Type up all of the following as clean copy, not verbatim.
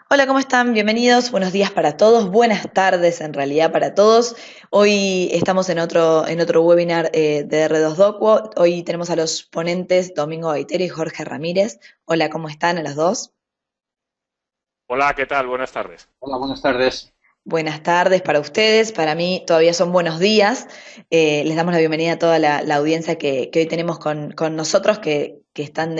Hola, ¿cómo están? Bienvenidos, buenos días para todos, buenas tardes en realidad para todos. Hoy estamos en otro webinar de R2Docuo. Hoy tenemos a los ponentes Domingo Gaitero y Jorge Ramírez. Hola, ¿cómo están a los dos? Hola, ¿qué tal? Buenas tardes. Hola, buenas tardes. Buenas tardes para ustedes, para mí todavía son buenos días. Les damos la bienvenida a toda la audiencia que hoy tenemos con nosotros, que están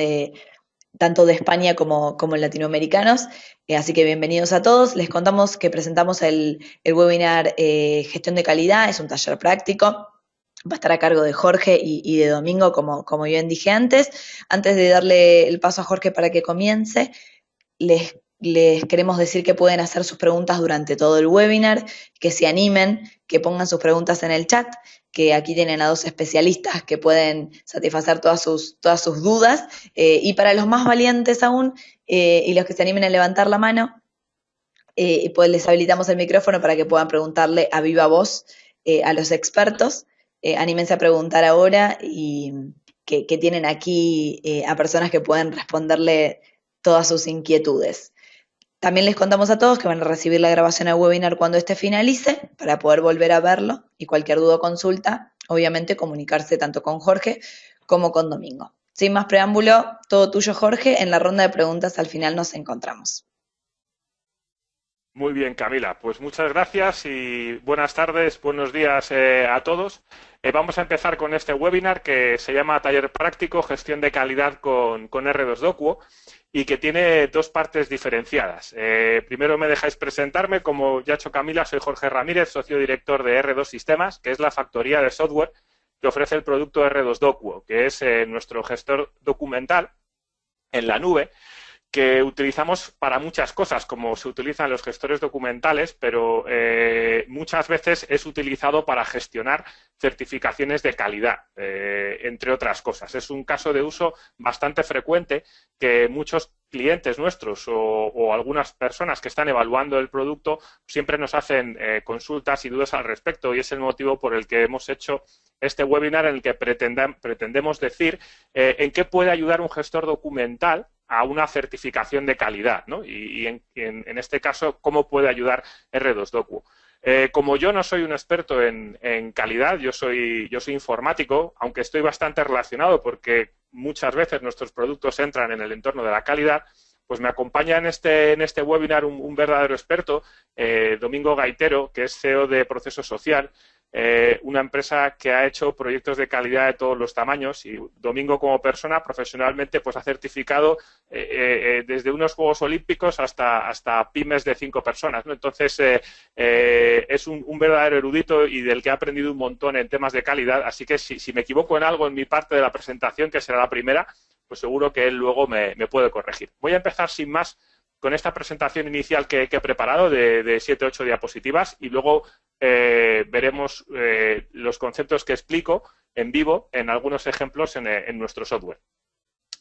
tanto de España como latinoamericanos. Así que bienvenidos a todos. Les contamos que presentamos el webinar Gestión de Calidad, es un taller práctico. Va a estar a cargo de Jorge y de Domingo, como bien dije antes. Antes de darle el paso a Jorge para que comience, les queremos decir que pueden hacer sus preguntas durante todo el webinar, que se animen, que pongan sus preguntas en el chat, que aquí tienen a dos especialistas que pueden satisfacer todas sus dudas. Y para los más valientes aún, y los que se animen a levantar la mano, pues les habilitamos el micrófono para que puedan preguntarle a viva voz a los expertos. Anímense a preguntar ahora y que tienen aquí a personas que pueden responderle todas sus inquietudes. También les contamos a todos que van a recibir la grabación del webinar cuando este finalice para poder volver a verlo y cualquier duda o consulta, obviamente comunicarse tanto con Jorge como con Domingo. Sin más preámbulo, todo tuyo Jorge, en la ronda de preguntas al final nos encontramos. Muy bien, Camila. Pues muchas gracias y buenas tardes, buenos días a todos. Vamos a empezar con este webinar que se llama Taller Práctico, Gestión de Calidad con R2Docuo y que tiene dos partes diferenciadas. Primero me dejáis presentarme. Como ya ha hecho Camila, soy Jorge Ramírez, socio director de R2 Sistemas, que es la factoría de software que ofrece el producto R2Docuo, que es nuestro gestor documental en la nube, que utilizamos para muchas cosas, como se utilizan los gestores documentales, pero muchas veces es utilizado para gestionar certificaciones de calidad, entre otras cosas. Es un caso de uso bastante frecuente que muchos clientes nuestros o algunas personas que están evaluando el producto siempre nos hacen consultas y dudas al respecto, y es el motivo por el que hemos hecho este webinar, en el que pretendemos decir en qué puede ayudar un gestor documental a una certificación de calidad, ¿no? Y en este caso, ¿cómo puede ayudar R2Docuo? Como yo no soy un experto en calidad, yo soy informático, aunque estoy bastante relacionado porque muchas veces nuestros productos entran en el entorno de la calidad, pues me acompaña en este webinar un verdadero experto, Domingo Gaitero, que es CEO de Proceso Social, una empresa que ha hecho proyectos de calidad de todos los tamaños, y Domingo, como persona, profesionalmente, pues ha certificado desde unos Juegos Olímpicos hasta pymes de 5 personas, ¿no? Entonces, es un verdadero erudito y del que he aprendido un montón en temas de calidad, así que si me equivoco en algo en mi parte de la presentación, que será la primera, pues seguro que él luego me puede corregir. Voy a empezar sin más con esta presentación inicial que he preparado de 7 o 8 diapositivas, y luego veremos los conceptos que explico en vivo en algunos ejemplos en nuestro software.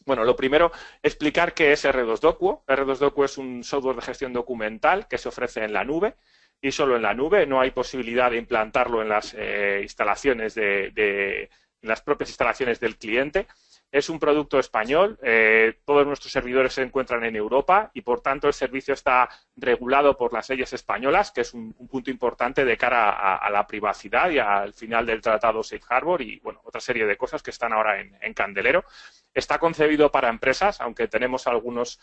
Bueno, lo primero, explicar qué es R2Docuo. R2Docuo es un software de gestión documental que se ofrece en la nube, y solo en la nube. No hay posibilidad de implantarlo en las instalaciones en las propias instalaciones del cliente. Es un producto español, todos nuestros servidores se encuentran en Europa y, por tanto, el servicio está regulado por las leyes españolas, que es un punto importante de cara a la privacidad y al final del tratado Safe Harbor y, bueno, otra serie de cosas que están ahora en candelero. Está concebido para empresas, aunque tenemos algunos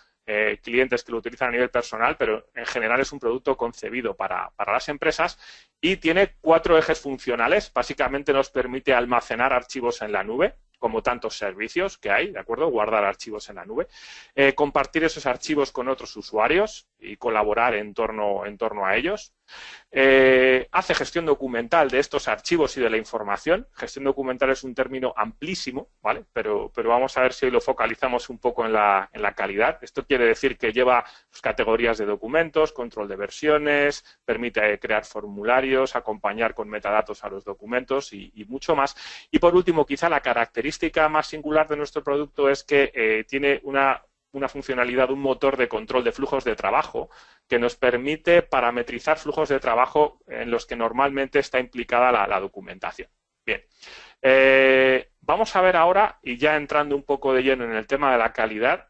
clientes que lo utilizan a nivel personal, pero en general es un producto concebido para las empresas, y tiene 4 ejes funcionales. Básicamente nos permite almacenar archivos en la nube, como tantos servicios que hay, ¿de acuerdo? Guardar archivos en la nube, compartir esos archivos con otros usuarios y colaborar en torno a ellos. Hace gestión documental de estos archivos y de la información. Gestión documental es un término amplísimo, ¿vale? Pero vamos a ver si hoy lo focalizamos un poco en la calidad. Esto quiere decir que lleva categorías de documentos, control de versiones, permite crear formularios, acompañar con metadatos a los documentos y mucho más. Y por último, quizá la característica más singular de nuestro producto es que tiene una funcionalidad, un motor de control de flujos de trabajo que nos permite parametrizar flujos de trabajo en los que normalmente está implicada la documentación. Bien, vamos a ver ahora, y ya entrando un poco de lleno en el tema de la calidad,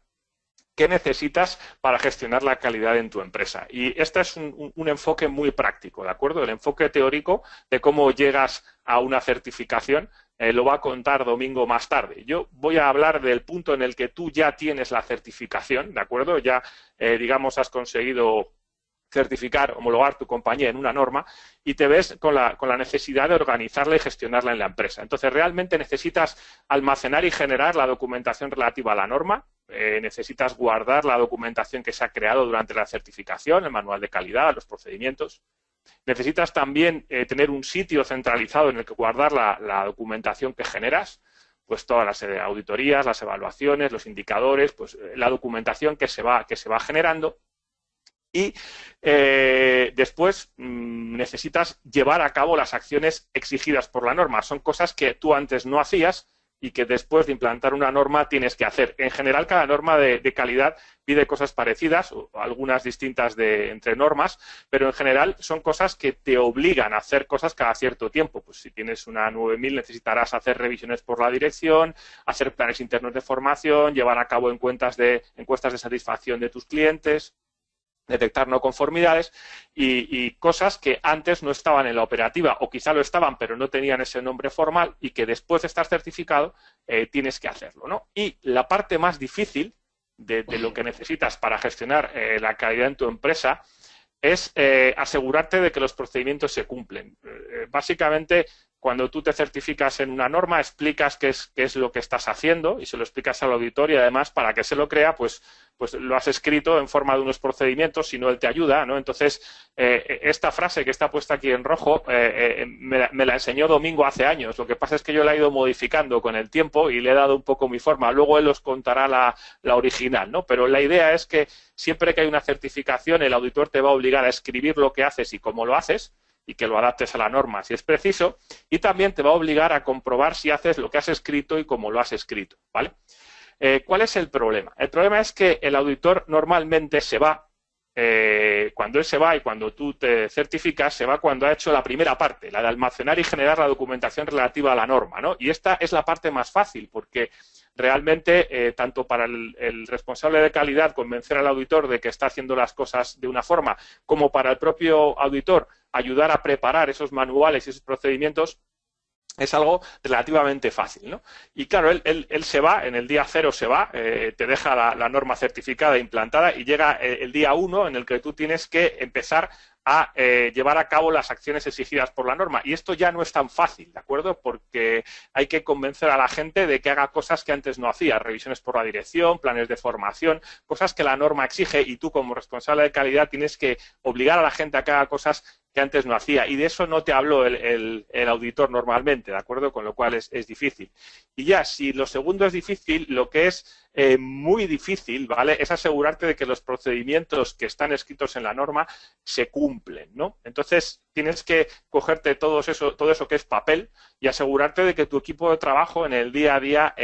¿qué necesitas para gestionar la calidad en tu empresa? Y este es un enfoque muy práctico, ¿de acuerdo? El enfoque teórico de cómo llegas a una certificación lo va a contar Domingo más tarde. Yo voy a hablar del punto en el que tú ya tienes la certificación, ¿de acuerdo? Ya, digamos, has conseguido certificar, homologar tu compañía en una norma y te ves con la necesidad de organizarla y gestionarla en la empresa. Entonces, realmente necesitas almacenar y generar la documentación relativa a la norma, necesitas guardar la documentación que se ha creado durante la certificación, el manual de calidad, los procedimientos. Necesitas también tener un sitio centralizado en el que guardar la documentación que generas, pues todas las auditorías, las evaluaciones, los indicadores, pues la documentación que se va generando. Y después necesitas llevar a cabo las acciones exigidas por la norma. Son cosas que tú antes no hacías y que después de implantar una norma tienes que hacer. En general, cada norma de calidad pide cosas parecidas, o algunas distintas entre normas, pero en general son cosas que te obligan a hacer cosas cada cierto tiempo. Pues si tienes una 9000 necesitarás hacer revisiones por la dirección, hacer planes internos de formación, llevar a cabo encuestas de satisfacción de tus clientes, detectar no conformidades y cosas que antes no estaban en la operativa o quizá lo estaban pero no tenían ese nombre formal y que después de estar certificado tienes que hacerlo, ¿no? Y la parte más difícil de lo que necesitas para gestionar la calidad en tu empresa es asegurarte de que los procedimientos se cumplen. Básicamente, cuando tú te certificas en una norma, explicas qué es lo que estás haciendo y se lo explicas al auditor y además para que se lo crea, pues lo has escrito en forma de unos procedimientos, si no él te ayuda, ¿no? Entonces, esta frase que está puesta aquí en rojo me la enseñó Domingo hace años. Lo que pasa es que yo la he ido modificando con el tiempo y le he dado un poco mi forma. Luego él os contará la original, ¿no? Pero la idea es que siempre que hay una certificación, el auditor te va a obligar a escribir lo que haces y cómo lo haces, y que lo adaptes a la norma si es preciso, y también te va a obligar a comprobar si haces lo que has escrito y cómo lo has escrito, ¿vale? ¿Cuál es el problema? El problema es que el auditor normalmente se va, cuando él se va y cuando tú te certificas, se va cuando ha hecho la primera parte, la de almacenar y generar la documentación relativa a la norma, ¿no? Y esta es la parte más fácil porque realmente, tanto para el responsable de calidad convencer al auditor de que está haciendo las cosas de una forma, como para el propio auditor ayudar a preparar esos manuales y esos procedimientos, es algo relativamente fácil, ¿no? Y claro, él se va, en el día 0 se va, te deja la norma certificada e implantada y llega el día 1 en el que tú tienes que empezar a llevar a cabo las acciones exigidas por la norma. Y esto ya no es tan fácil, ¿de acuerdo? Porque hay que convencer a la gente de que haga cosas que antes no hacía, revisiones por la dirección, planes de formación, cosas que la norma exige y tú como responsable de calidad tienes que obligar a la gente a que haga cosas que antes no hacía. Y de eso no te habló el auditor normalmente, ¿de acuerdo? Con lo cual es difícil. Y ya, si lo segundo es difícil, lo que es muy difícil, ¿vale? Es asegurarte de que los procedimientos que están escritos en la norma se cumplen, ¿no? Entonces, tienes que cogerte todo eso que es papel y asegurarte de que tu equipo de trabajo en el día a día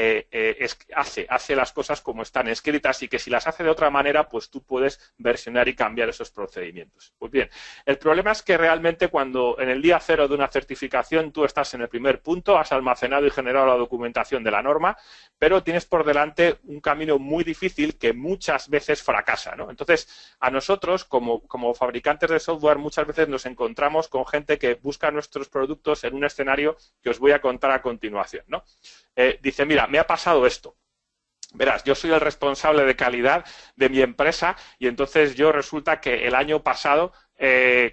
hace las cosas como están escritas y que si las hace de otra manera, pues tú puedes versionar y cambiar esos procedimientos. Pues bien, el problema es que realmente cuando en el día 0 de una certificación tú estás en el primer punto, has almacenado y generado la documentación de la norma, pero tienes por delante un camino muy difícil que muchas veces fracasa, ¿no? Entonces, a nosotros, como fabricantes de software, muchas veces nos encontramos con gente que busca nuestros productos en un escenario que os voy a contar a continuación, ¿no? Dice, mira, me ha pasado esto. Verás, yo soy el responsable de calidad de mi empresa y entonces yo resulta que el año pasado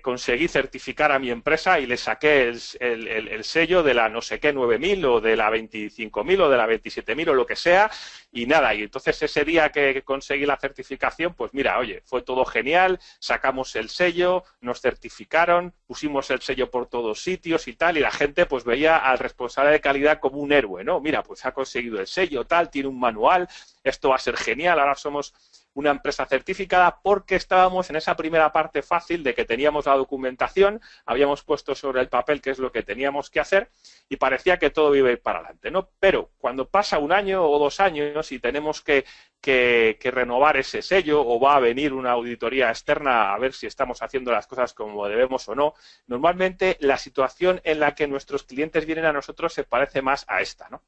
conseguí certificar a mi empresa y le saqué el sello de la no sé qué 9000 o de la 25000 o de la 27000 o lo que sea y nada, y entonces ese día que conseguí la certificación, pues mira, oye, fue todo genial, sacamos el sello, nos certificaron, pusimos el sello por todos sitios y tal, y la gente pues veía al responsable de calidad como un héroe, ¿no? Mira, pues ha conseguido el sello, tal, tiene un manual, esto va a ser genial, ahora somos una empresa certificada porque estábamos en esa primera parte fácil de que teníamos la documentación, habíamos puesto sobre el papel qué es lo que teníamos que hacer y parecía que todo iba a ir para adelante, ¿no? Pero cuando pasa un año o 2 años y tenemos que renovar ese sello o va a venir una auditoría externa a ver si estamos haciendo las cosas como debemos o no, normalmente la situación en la que nuestros clientes vienen a nosotros se parece más a esta, ¿no?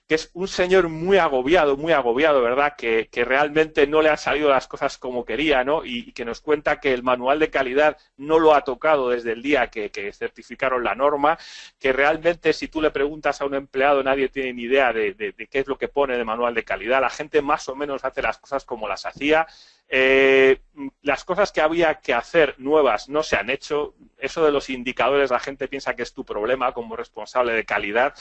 que es un señor muy agobiado, ¿verdad? Que realmente no le han salido las cosas como quería, ¿no? Y que nos cuenta que el manual de calidad no lo ha tocado desde el día que certificaron la norma, que realmente si tú le preguntas a un empleado nadie tiene ni idea de qué es lo que pone el manual de calidad. La gente más o menos hace las cosas como las hacía. Las cosas que había que hacer nuevas no se han hecho. Eso de los indicadores, la gente piensa que es tu problema como responsable de calidad.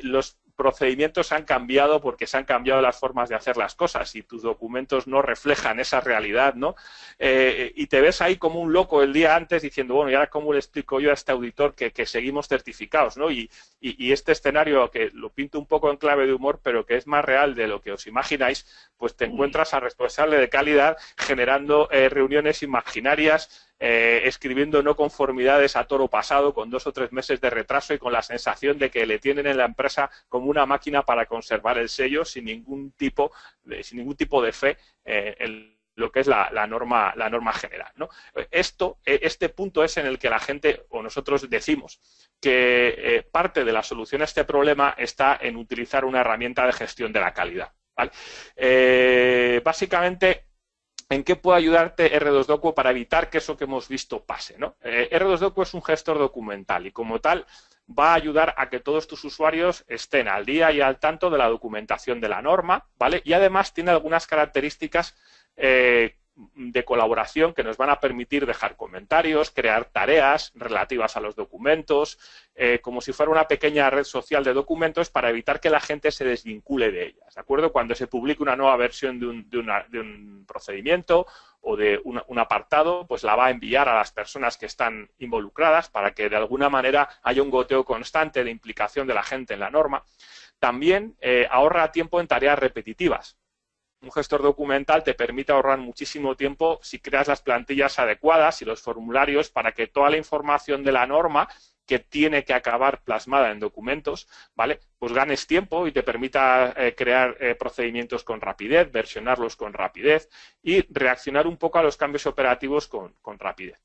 Los procedimientos han cambiado porque se han cambiado las formas de hacer las cosas y tus documentos no reflejan esa realidad, ¿no? Y te ves ahí como un loco el día antes diciendo, bueno, ¿y ahora cómo le explico yo a este auditor que seguimos certificados, ¿no? Y este escenario, que lo pinto un poco en clave de humor, pero que es más real de lo que os imagináis, pues te encuentras al responsable de calidad generando reuniones imaginarias, escribiendo no conformidades a toro pasado con 2 o 3 meses de retraso y con la sensación de que le tienen en la empresa como una máquina para conservar el sello sin ningún tipo de fe en lo que es la norma general, ¿no? Este punto es en el que la gente o nosotros decimos que parte de la solución a este problema está en utilizar una herramienta de gestión de la calidad, ¿vale? Básicamente, ¿en qué puede ayudarte R2Docuo para evitar que eso que hemos visto pase, ¿no? R2Docuo es un gestor documental y como tal va a ayudar a que todos tus usuarios estén al día y al tanto de la documentación de la norma, ¿vale? Y además tiene algunas características de colaboración que nos van a permitir dejar comentarios, crear tareas relativas a los documentos, como si fuera una pequeña red social de documentos para evitar que la gente se desvincule de ellas, ¿de acuerdo? Cuando se publique una nueva versión de un procedimiento o de un apartado, pues la va a enviar a las personas que están involucradas para que de alguna manera haya un goteo constante de implicación de la gente en la norma. También ahorra tiempo en tareas repetitivas. Un gestor documental te permite ahorrar muchísimo tiempo si creas las plantillas adecuadas y los formularios para que toda la información de la norma que tiene que acabar plasmada en documentos, ¿vale? Pues ganes tiempo y te permita crear procedimientos con rapidez, versionarlos con rapidez y reaccionar un poco a los cambios operativos con rapidez.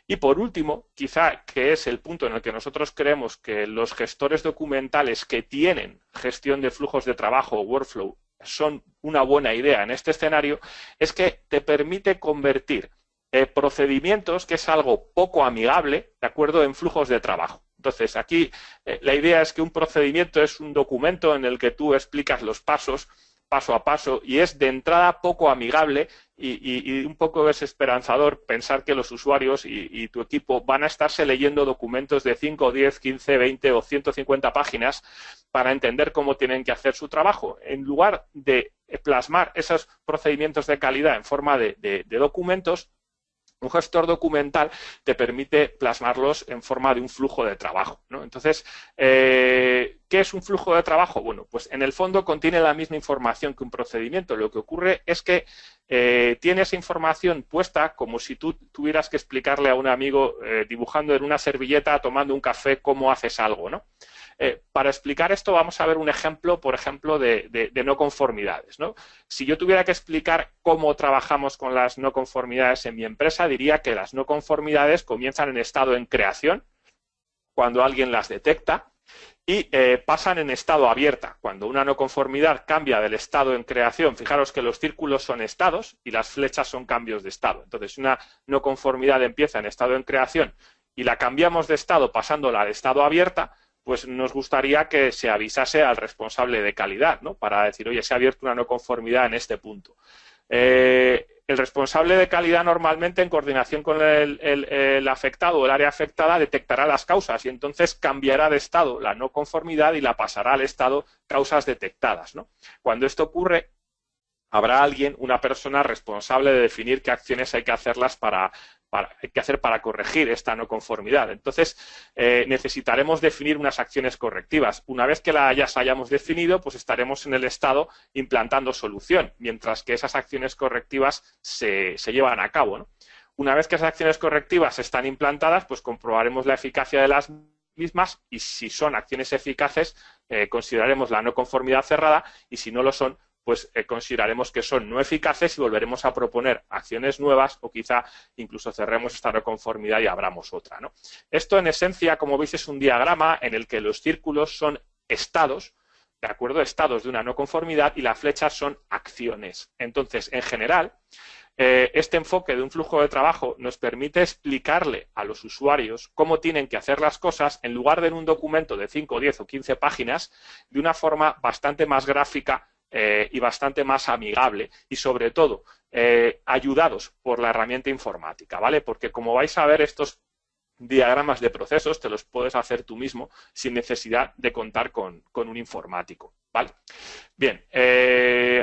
Y por último, quizá que es el punto en el que nosotros creemos que los gestores documentales que tienen gestión de flujos de trabajo o workflow son una buena idea en este escenario, es que te permite convertir procedimientos, que es algo poco amigable, ¿de acuerdo?, en flujos de trabajo. Entonces, aquí la idea es que un procedimiento es un documento en el que tú explicas los pasos, paso a paso, y es de entrada poco amigable y un poco desesperanzador pensar que los usuarios y tu equipo van a estarse leyendo documentos de 5, 10, 15, 20 o 150 páginas para entender cómo tienen que hacer su trabajo. En lugar de plasmar esos procedimientos de calidad en forma de documentos, un gestor documental te permite plasmarlos en forma de un flujo de trabajo, ¿no? Entonces, ¿qué es un flujo de trabajo? Bueno, pues en el fondo contiene la misma información que un procedimiento. Lo que ocurre es que tiene esa información puesta como si tú tuvieras que explicarle a un amigo dibujando en una servilleta, tomando un café, cómo haces algo, ¿no? Para explicar esto vamos a ver un ejemplo, por ejemplo, de no conformidades, ¿no? Si yo tuviera que explicar cómo trabajamos con las no conformidades en mi empresa, diría que las no conformidades comienzan en estado en creación, cuando alguien las detecta, y pasan en estado abierta. Cuando una no conformidad cambia del estado en creación, fijaros que los círculos son estados y las flechas son cambios de estado. Entonces, si una no conformidad empieza en estado en creación y la cambiamos de estado pasándola al estado abierta, pues nos gustaría que se avisase al responsable de calidad, ¿no? Para decir, oye, se ha abierto una no conformidad en este punto. El responsable de calidad normalmente, en coordinación con el afectado o el área afectada, detectará las causas y entonces cambiará de estado la no conformidad y la pasará al estado causas detectadas, ¿no? Cuando esto ocurre, habrá alguien, una persona responsable de definir qué acciones hay que hacerlas hay que hacer para corregir esta no conformidad. Entonces, necesitaremos definir unas acciones correctivas. Una vez que las hayamos definido, pues estaremos en el estado implantando solución, mientras que esas acciones correctivas se llevan a cabo, ¿no? Una vez que esas acciones correctivas están implantadas, pues comprobaremos la eficacia de las mismas y si son acciones eficaces, consideraremos la no conformidad cerrada y si no lo son, pues consideraremos que son no eficaces y volveremos a proponer acciones nuevas o quizá incluso cerremos esta no conformidad y abramos otra, ¿no? Esto en esencia, como veis, es un diagrama en el que los círculos son estados, ¿de acuerdo? Estados de una no conformidad y las flechas son acciones. Entonces, en general, este enfoque de un flujo de trabajo nos permite explicarle a los usuarios cómo tienen que hacer las cosas en lugar de en un documento de 5, 10 o 15 páginas de una forma bastante más gráfica y bastante más amigable y, sobre todo, ayudados por la herramienta informática, ¿vale? Porque, como vais a ver, estos diagramas de procesos te los puedes hacer tú mismo sin necesidad de contar con un informático, ¿vale? Bien,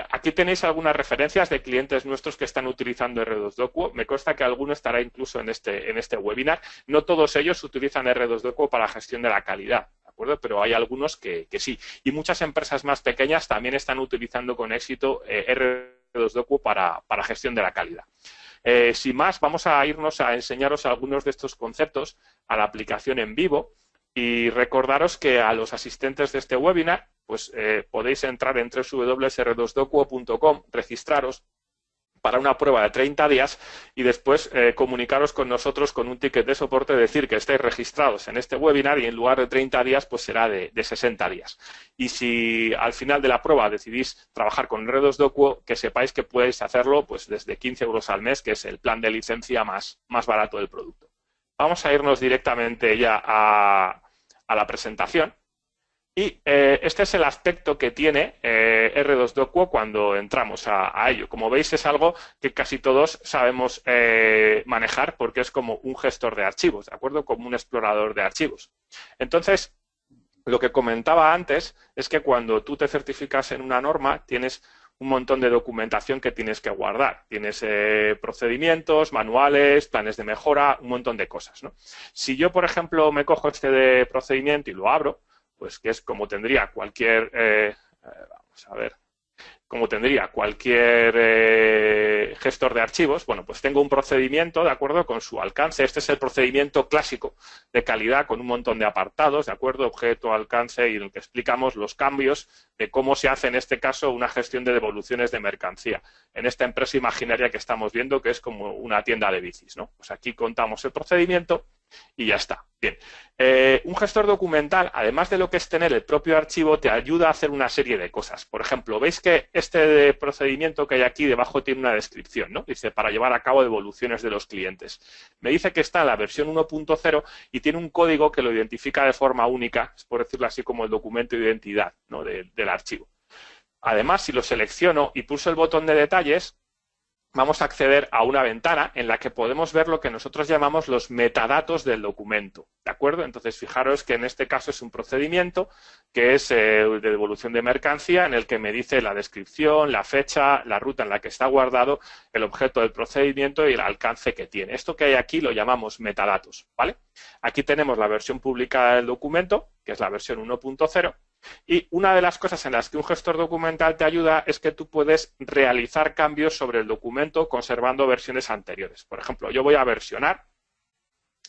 aquí tenéis algunas referencias de clientes nuestros que están utilizando R2Docuo. Me consta que alguno estará incluso en este webinar. No todos ellos utilizan R2Docuo para gestión de la calidad, ¿de acuerdo? Pero hay algunos que sí. Y muchas empresas más pequeñas también están utilizando con éxito R2Docuo para gestión de la calidad. Sin más, vamos a irnos a enseñaros algunos de estos conceptos a la aplicación en vivo y recordaros que a los asistentes de este webinar pues podéis entrar en www.r2docuo.com, registraros para una prueba de 30 días y después comunicaros con nosotros con un ticket de soporte, decir que estáis registrados en este webinar y en lugar de 30 días pues será de 60 días. Y si al final de la prueba decidís trabajar con R2Docuo, que sepáis que podéis hacerlo pues desde 15 euros al mes, que es el plan de licencia más barato del producto. Vamos a irnos directamente ya a la presentación. Y este es el aspecto que tiene R2Docuo cuando entramos a ello. Como veis, es algo que casi todos sabemos manejar porque es como un gestor de archivos, ¿de acuerdo? Como un explorador de archivos. Entonces, lo que comentaba antes es que cuando tú te certificas en una norma, tienes un montón de documentación que tienes que guardar. Tienes procedimientos, manuales, planes de mejora, un montón de cosas, ¿no? Si yo, por ejemplo, me cojo este de procedimiento y lo abro, pues que es como tendría cualquier, vamos a ver, como tendría cualquier gestor de archivos, bueno, pues tengo un procedimiento, ¿de acuerdo?, con su alcance. Este es el procedimiento clásico de calidad con un montón de apartados, ¿de acuerdo?, objeto, alcance, y en el que explicamos los cambios de cómo se hace, en este caso, una gestión de devoluciones de mercancía en esta empresa imaginaria que estamos viendo, que es como una tienda de bicis, ¿no? Pues aquí contamos el procedimiento y ya está. Bien, un gestor documental, además de lo que es tener el propio archivo, te ayuda a hacer una serie de cosas. Por ejemplo, veis que este procedimiento que hay aquí debajo tiene una descripción, ¿no? Dice, para llevar a cabo devoluciones de los clientes. Me dice que está en la versión 1.0 y tiene un código que lo identifica de forma única, es por decirlo así, como el documento de identidad, ¿no?, del archivo. Además, si lo selecciono y pulso el botón de detalles, vamos a acceder a una ventana en la que podemos ver lo que nosotros llamamos los metadatos del documento, ¿de acuerdo? Entonces, fijaros que en este caso es un procedimiento que es de devolución de mercancía, en el que me dice la descripción, la fecha, la ruta en la que está guardado, el objeto del procedimiento y el alcance que tiene. Esto que hay aquí lo llamamos metadatos, ¿vale? Aquí tenemos la versión publicada del documento, que es la versión 1.0, y una de las cosas en las que un gestor documental te ayuda es que tú puedes realizar cambios sobre el documento conservando versiones anteriores. Por ejemplo, yo voy a versionar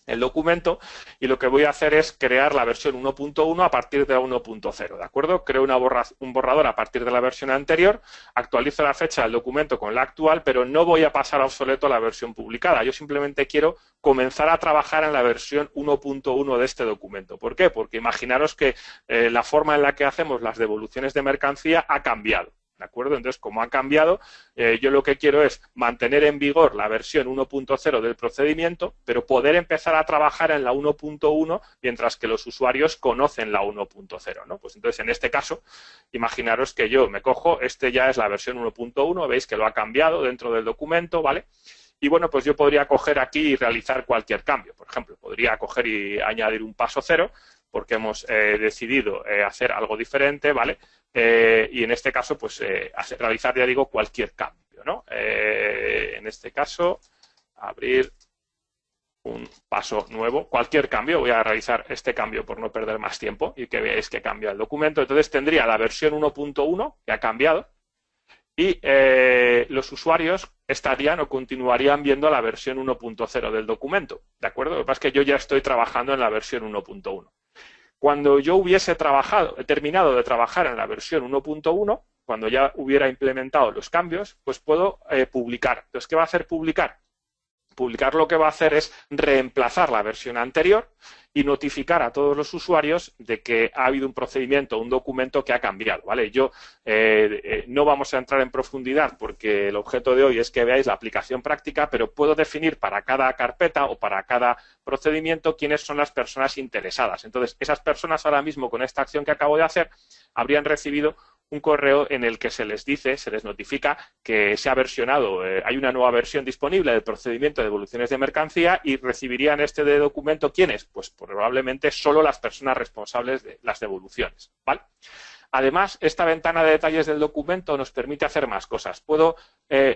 el documento y lo que voy a hacer es crear la versión 1.1 a partir de la 1.0, ¿de acuerdo? Creo un borrador a partir de la versión anterior, actualizo la fecha del documento con la actual, pero no voy a pasar a obsoleto la versión publicada. Yo simplemente quiero comenzar a trabajar en la versión 1.1 de este documento. ¿Por qué? Porque imaginaros que la forma en la que hacemos las devoluciones de mercancía ha cambiado. ¿De acuerdo? Entonces, como ha cambiado, yo lo que quiero es mantener en vigor la versión 1.0 del procedimiento, pero poder empezar a trabajar en la 1.1 mientras que los usuarios conocen la 1.0, ¿no? Pues entonces, en este caso, imaginaros que yo me cojo, este ya es la versión 1.1, veis que lo ha cambiado dentro del documento, ¿vale? Y bueno, pues yo podría coger aquí y realizar cualquier cambio. Por ejemplo, podría coger y añadir un paso cero, porque hemos decidido hacer algo diferente, ¿vale? Y en este caso, pues, realizar, ya digo, cualquier cambio, ¿no? En este caso, abrir un paso nuevo, cualquier cambio, voy a realizar este cambio por no perder más tiempo y que veáis que cambia el documento. Entonces tendría la versión 1.1 que ha cambiado y los usuarios estarían o continuarían viendo la versión 1.0 del documento, ¿de acuerdo? Lo que pasa es que yo ya estoy trabajando en la versión 1.1. Cuando yo hubiese terminado de trabajar en la versión 1.1, cuando ya hubiera implementado los cambios, pues puedo publicar. Entonces, ¿qué va a hacer publicar? Publicar lo que va a hacer es reemplazar la versión anterior y notificar a todos los usuarios de que ha habido un procedimiento, un documento que ha cambiado, ¿vale? Yo no vamos a entrar en profundidad porque el objeto de hoy es que veáis la aplicación práctica, pero puedo definir para cada carpeta o para cada procedimiento quiénes son las personas interesadas. Entonces, esas personas ahora mismo con esta acción que acabo de hacer habrían recibido un correo en el que se les dice, se les notifica que se ha versionado, hay una nueva versión disponible del procedimiento de devoluciones de mercancía y recibirían este documento, ¿quiénes? Pues probablemente solo las personas responsables de las devoluciones, ¿vale? Además, esta ventana de detalles del documento nos permite hacer más cosas. Puedo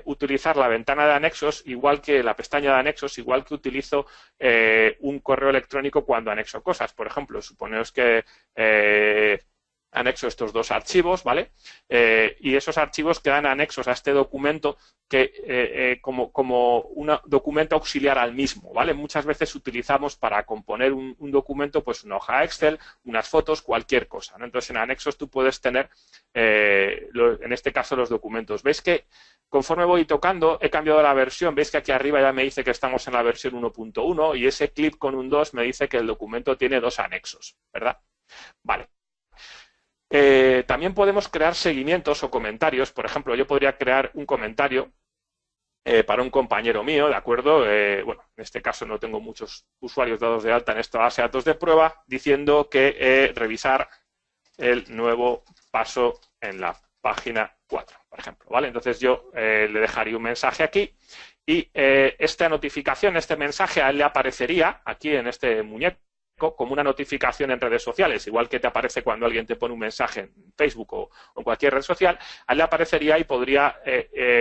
utilizar la ventana de anexos, igual que la pestaña de anexos, igual que utilizo un correo electrónico cuando anexo cosas. Por ejemplo, suponeos que anexo estos dos archivos, ¿vale? Y esos archivos quedan anexos a este documento que como un documento auxiliar al mismo, ¿vale? Muchas veces utilizamos para componer un documento, pues una hoja Excel, unas fotos, cualquier cosa, ¿no? Entonces, en anexos tú puedes tener, en este caso, los documentos. ¿Veis que conforme voy tocando, he cambiado la versión? ¿Veis que aquí arriba ya me dice que estamos en la versión 1.1 y ese clip con un 2 me dice que el documento tiene 2 anexos, ¿verdad? Vale. También podemos crear seguimientos o comentarios. Por ejemplo, yo podría crear un comentario para un compañero mío, ¿de acuerdo? Bueno, en este caso no tengo muchos usuarios dados de alta en esta base de datos de prueba, diciendo que revisar el nuevo paso en la página 4, por ejemplo, ¿vale? Entonces yo le dejaría un mensaje aquí y esta notificación, este mensaje a él le aparecería aquí en este muñeco como una notificación en redes sociales, igual que te aparece cuando alguien te pone un mensaje en Facebook o en cualquier red social, a él le aparecería y podría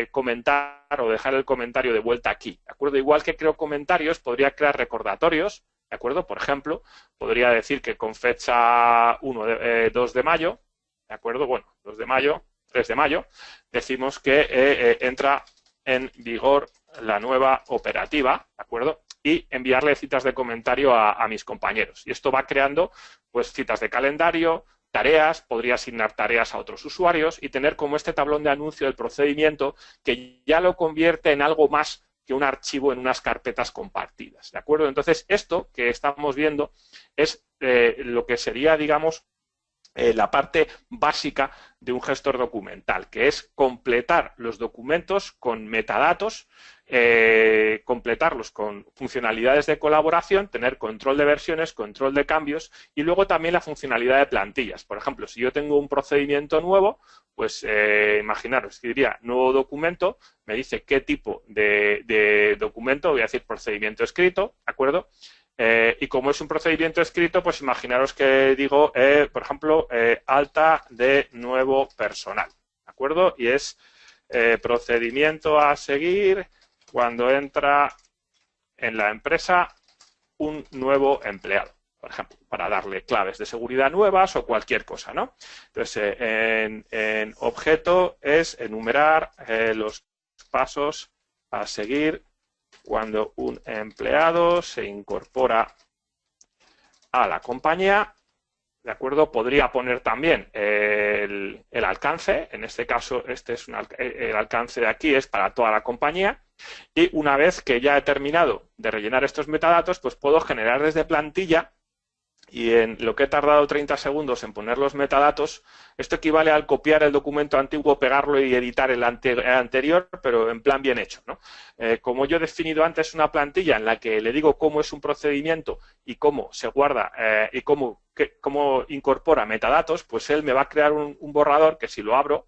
comentar o dejar el comentario de vuelta aquí, ¿de acuerdo? Igual que creo comentarios, podría crear recordatorios, ¿de acuerdo? Por ejemplo, podría decir que con fecha 2 de mayo, ¿de acuerdo? Bueno, 2 de mayo, 3 de mayo, decimos que entra en vigor la nueva operativa, ¿de acuerdo? Y enviarle citas de comentario a mis compañeros. Y esto va creando pues citas de calendario, tareas, podría asignar tareas a otros usuarios y tener como este tablón de anuncio del procedimiento que ya lo convierte en algo más que un archivo en unas carpetas compartidas, ¿de acuerdo? Entonces, esto que estamos viendo es lo que sería, digamos, la parte básica de un gestor documental, que es completar los documentos con metadatos, completarlos con funcionalidades de colaboración, tener control de versiones, control de cambios y luego también la funcionalidad de plantillas. Por ejemplo, si yo tengo un procedimiento nuevo, pues imaginaros, escribiría nuevo documento, me dice qué tipo de documento, voy a decir procedimiento escrito, ¿de acuerdo? Y como es un procedimiento escrito, pues imaginaros que digo, por ejemplo, alta de nuevo personal, ¿de acuerdo? Y es procedimiento a seguir cuando entra en la empresa un nuevo empleado, por ejemplo, para darle claves de seguridad nuevas o cualquier cosa, ¿no? Entonces, en objeto es enumerar los pasos a seguir cuando un empleado se incorpora a la compañía, ¿de acuerdo? Podría poner también el alcance, en este caso este es el alcance de aquí es para toda la compañía y una vez que ya he terminado de rellenar estos metadatos, pues puedo generar desde plantilla y en lo que he tardado 30 segundos en poner los metadatos, esto equivale al copiar el documento antiguo, pegarlo y editar el anterior, pero en plan bien hecho, ¿no? Como yo he definido antes una plantilla en la que le digo cómo es un procedimiento y cómo se guarda y cómo incorpora metadatos, pues él me va a crear un borrador que si lo abro,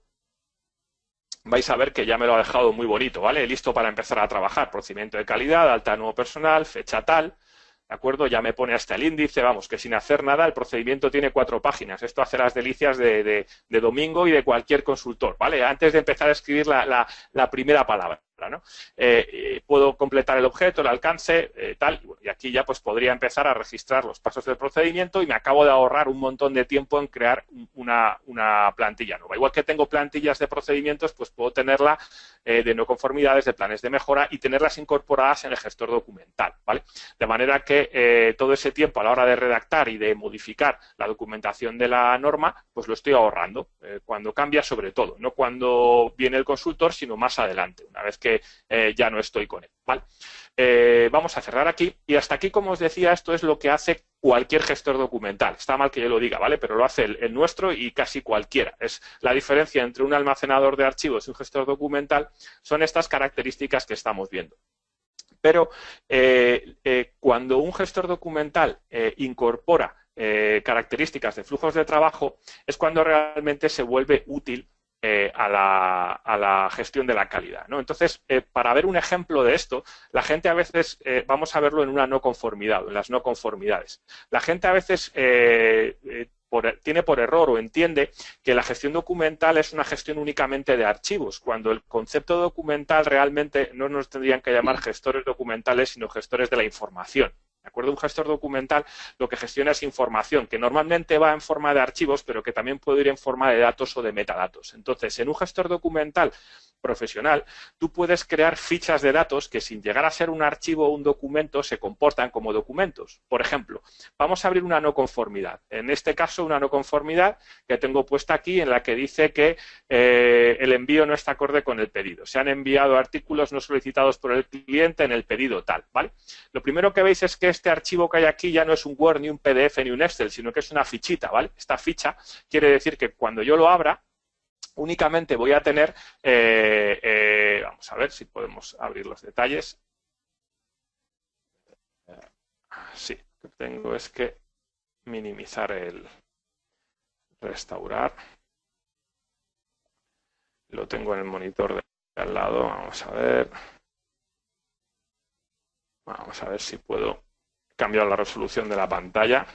vais a ver que ya me lo ha dejado muy bonito, ¿vale? Listo para empezar a trabajar. Procedimiento de calidad, alta de nuevo personal, fecha tal. ¿De acuerdo? Ya me pone hasta el índice, vamos, que sin hacer nada el procedimiento tiene 4 páginas. Esto hace las delicias de Domingo y de cualquier consultor, ¿vale? Antes de empezar a escribir la primera palabra, ¿no? Puedo completar el objeto, el alcance, tal, y aquí ya pues podría empezar a registrar los pasos del procedimiento y me acabo de ahorrar un montón de tiempo en crear una plantilla nueva. Igual que tengo plantillas de procedimientos, pues puedo tenerla de no conformidades, de planes de mejora y tenerlas incorporadas en el gestor documental, ¿vale? De manera que todo ese tiempo a la hora de redactar y de modificar la documentación de la norma, pues lo estoy ahorrando cuando cambia sobre todo, no cuando viene el consultor, sino más adelante, una vez que ya no estoy con él. ¿vale? Vamos a cerrar aquí y hasta aquí, como os decía, esto es lo que hace cualquier gestor documental. Está mal que yo lo diga, ¿vale? Pero lo hace el nuestro y casi cualquiera. Es la diferencia entre un almacenador de archivos y un gestor documental, son estas características que estamos viendo. Pero cuando un gestor documental incorpora características de flujos de trabajo, es cuando realmente se vuelve útil a la gestión de la calidad, ¿no? Entonces, para ver un ejemplo de esto, la gente a veces, vamos a verlo en una no conformidad, en las no conformidades. La gente a veces tiene por error o entiende que la gestión documental es una gestión únicamente de archivos, cuando el concepto documental realmente no nos tendrían que llamar gestores documentales, sino gestores de la información. ¿De acuerdo? Un gestor documental lo que gestiona es información, que normalmente va en forma de archivos, pero que también puede ir en forma de datos o de metadatos. Entonces, en un gestor documental profesional, tú puedes crear fichas de datos que sin llegar a ser un archivo o un documento se comportan como documentos. Por ejemplo, vamos a abrir una no conformidad. En este caso, una no conformidad que tengo puesta aquí en la que dice que el envío no está acorde con el pedido. Se han enviado artículos no solicitados por el cliente en el pedido tal, ¿vale? Lo primero que veis es que este archivo que hay aquí ya no es un Word, ni un PDF, ni un Excel, sino que es una fichita, ¿vale? Esta ficha quiere decir que cuando yo lo abra, únicamente voy a tener, vamos a ver si podemos abrir los detalles. Sí, lo que tengo es que minimizar el restaurar. Lo tengo en el monitor de al lado, vamos a ver. Vamos a ver si puedo cambiar la resolución de la pantalla.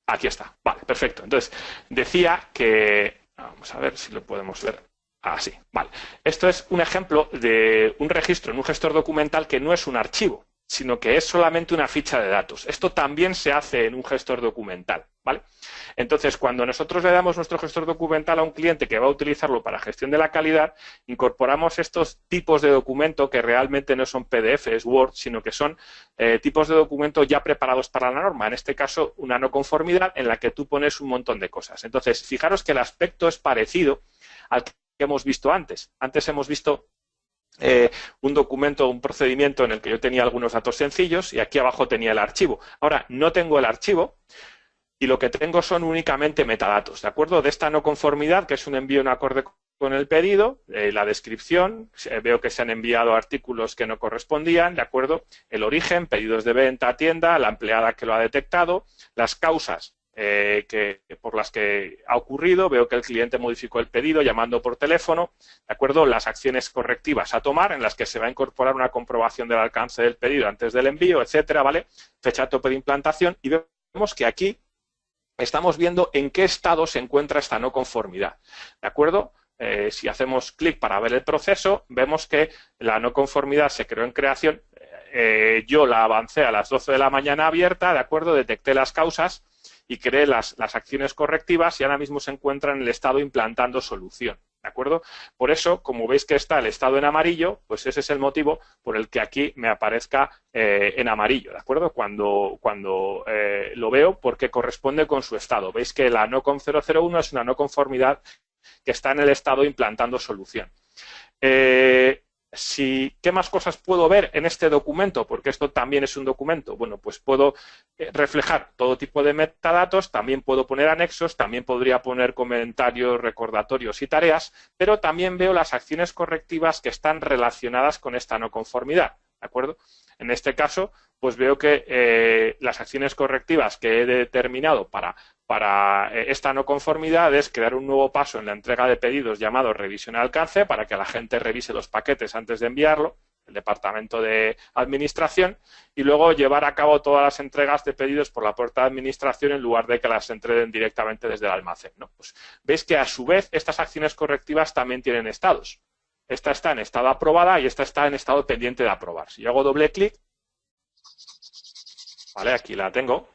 Aquí está, vale, perfecto. Entonces, decía que, vamos a ver si lo podemos ver así, vale. Esto es un ejemplo de un registro en un gestor documental que no es un archivo, sino que es solamente una ficha de datos. Esto también se hace en un gestor documental, ¿vale? Entonces, cuando nosotros le damos nuestro gestor documental a un cliente que va a utilizarlo para gestión de la calidad, incorporamos estos tipos de documento que realmente no son PDFs, Word, sino que son tipos de documento ya preparados para la norma. En este caso, una no conformidad en la que tú pones un montón de cosas. Entonces, fijaros que el aspecto es parecido al que hemos visto antes. Antes hemos visto un documento, un procedimiento en el que yo tenía algunos datos sencillos y aquí abajo tenía el archivo. Ahora no tengo el archivo y lo que tengo son únicamente metadatos, ¿de acuerdo? De esta no conformidad, que es un envío en acorde con el pedido, la descripción, veo que se han enviado artículos que no correspondían, ¿de acuerdo? El origen, pedidos de venta a tienda, la empleada que lo ha detectado, las causas por las que ha ocurrido, veo que el cliente modificó el pedido llamando por teléfono, ¿de acuerdo? Las acciones correctivas a tomar en las que se va a incorporar una comprobación del alcance del pedido antes del envío, etcétera, ¿vale? Fecha tope de implantación y vemos que aquí estamos viendo en qué estado se encuentra esta no conformidad, ¿de acuerdo? Si hacemos clic para ver el proceso, vemos que la no conformidad se creó en creación, yo la avancé a las 12 de la mañana abierta, ¿de acuerdo? Detecté las causas y creé las acciones correctivas y ahora mismo se encuentra en el estado implantando solución, ¿de acuerdo? Por eso, como veis que está el estado en amarillo, pues ese es el motivo por el que aquí me aparezca en amarillo, ¿de acuerdo? Cuando lo veo porque corresponde con su estado. Veis que la no con 001 es una no conformidad que está en el estado implantando solución. ¿Qué más cosas puedo ver en este documento? Porque esto también es un documento. Bueno, pues puedo reflejar todo tipo de metadatos, también puedo poner anexos, también podría poner comentarios, recordatorios y tareas, pero también veo las acciones correctivas que están relacionadas con esta no conformidad, ¿de acuerdo? En este caso, pues veo que las acciones correctivas que he determinado para esta no conformidad es crear un nuevo paso en la entrega de pedidos llamado revisión de alcance para que la gente revise los paquetes antes de enviarlo, el departamento de administración, y luego llevar a cabo todas las entregas de pedidos por la puerta de administración en lugar de que las entreguen directamente desde el almacén, ¿no? Pues veis que a su vez estas acciones correctivas también tienen estados. Esta está en estado aprobada y esta está en estado pendiente de aprobar. Si yo hago doble clic, ¿vale? Aquí la tengo.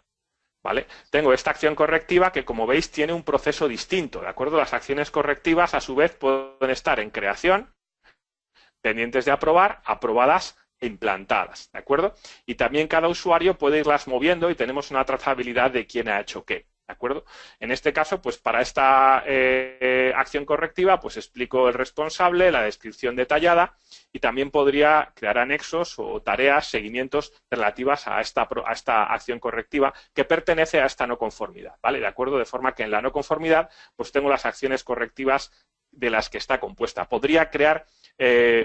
¿Vale? Tengo esta acción correctiva que, como veis, tiene un proceso distinto, ¿de acuerdo? Las acciones correctivas, a su vez, pueden estar en creación, pendientes de aprobar, aprobadas e implantadas, ¿de acuerdo? Y también cada usuario puede irlas moviendo y tenemos una trazabilidad de quién ha hecho qué. ¿De acuerdo? En este caso, pues para esta acción correctiva, pues explico el responsable, la descripción detallada y también podría crear anexos o tareas, seguimientos relativas a esta acción correctiva que pertenece a esta no conformidad, ¿vale? De acuerdo, de forma que en la no conformidad, pues tengo las acciones correctivas de las que está compuesta. Podría crear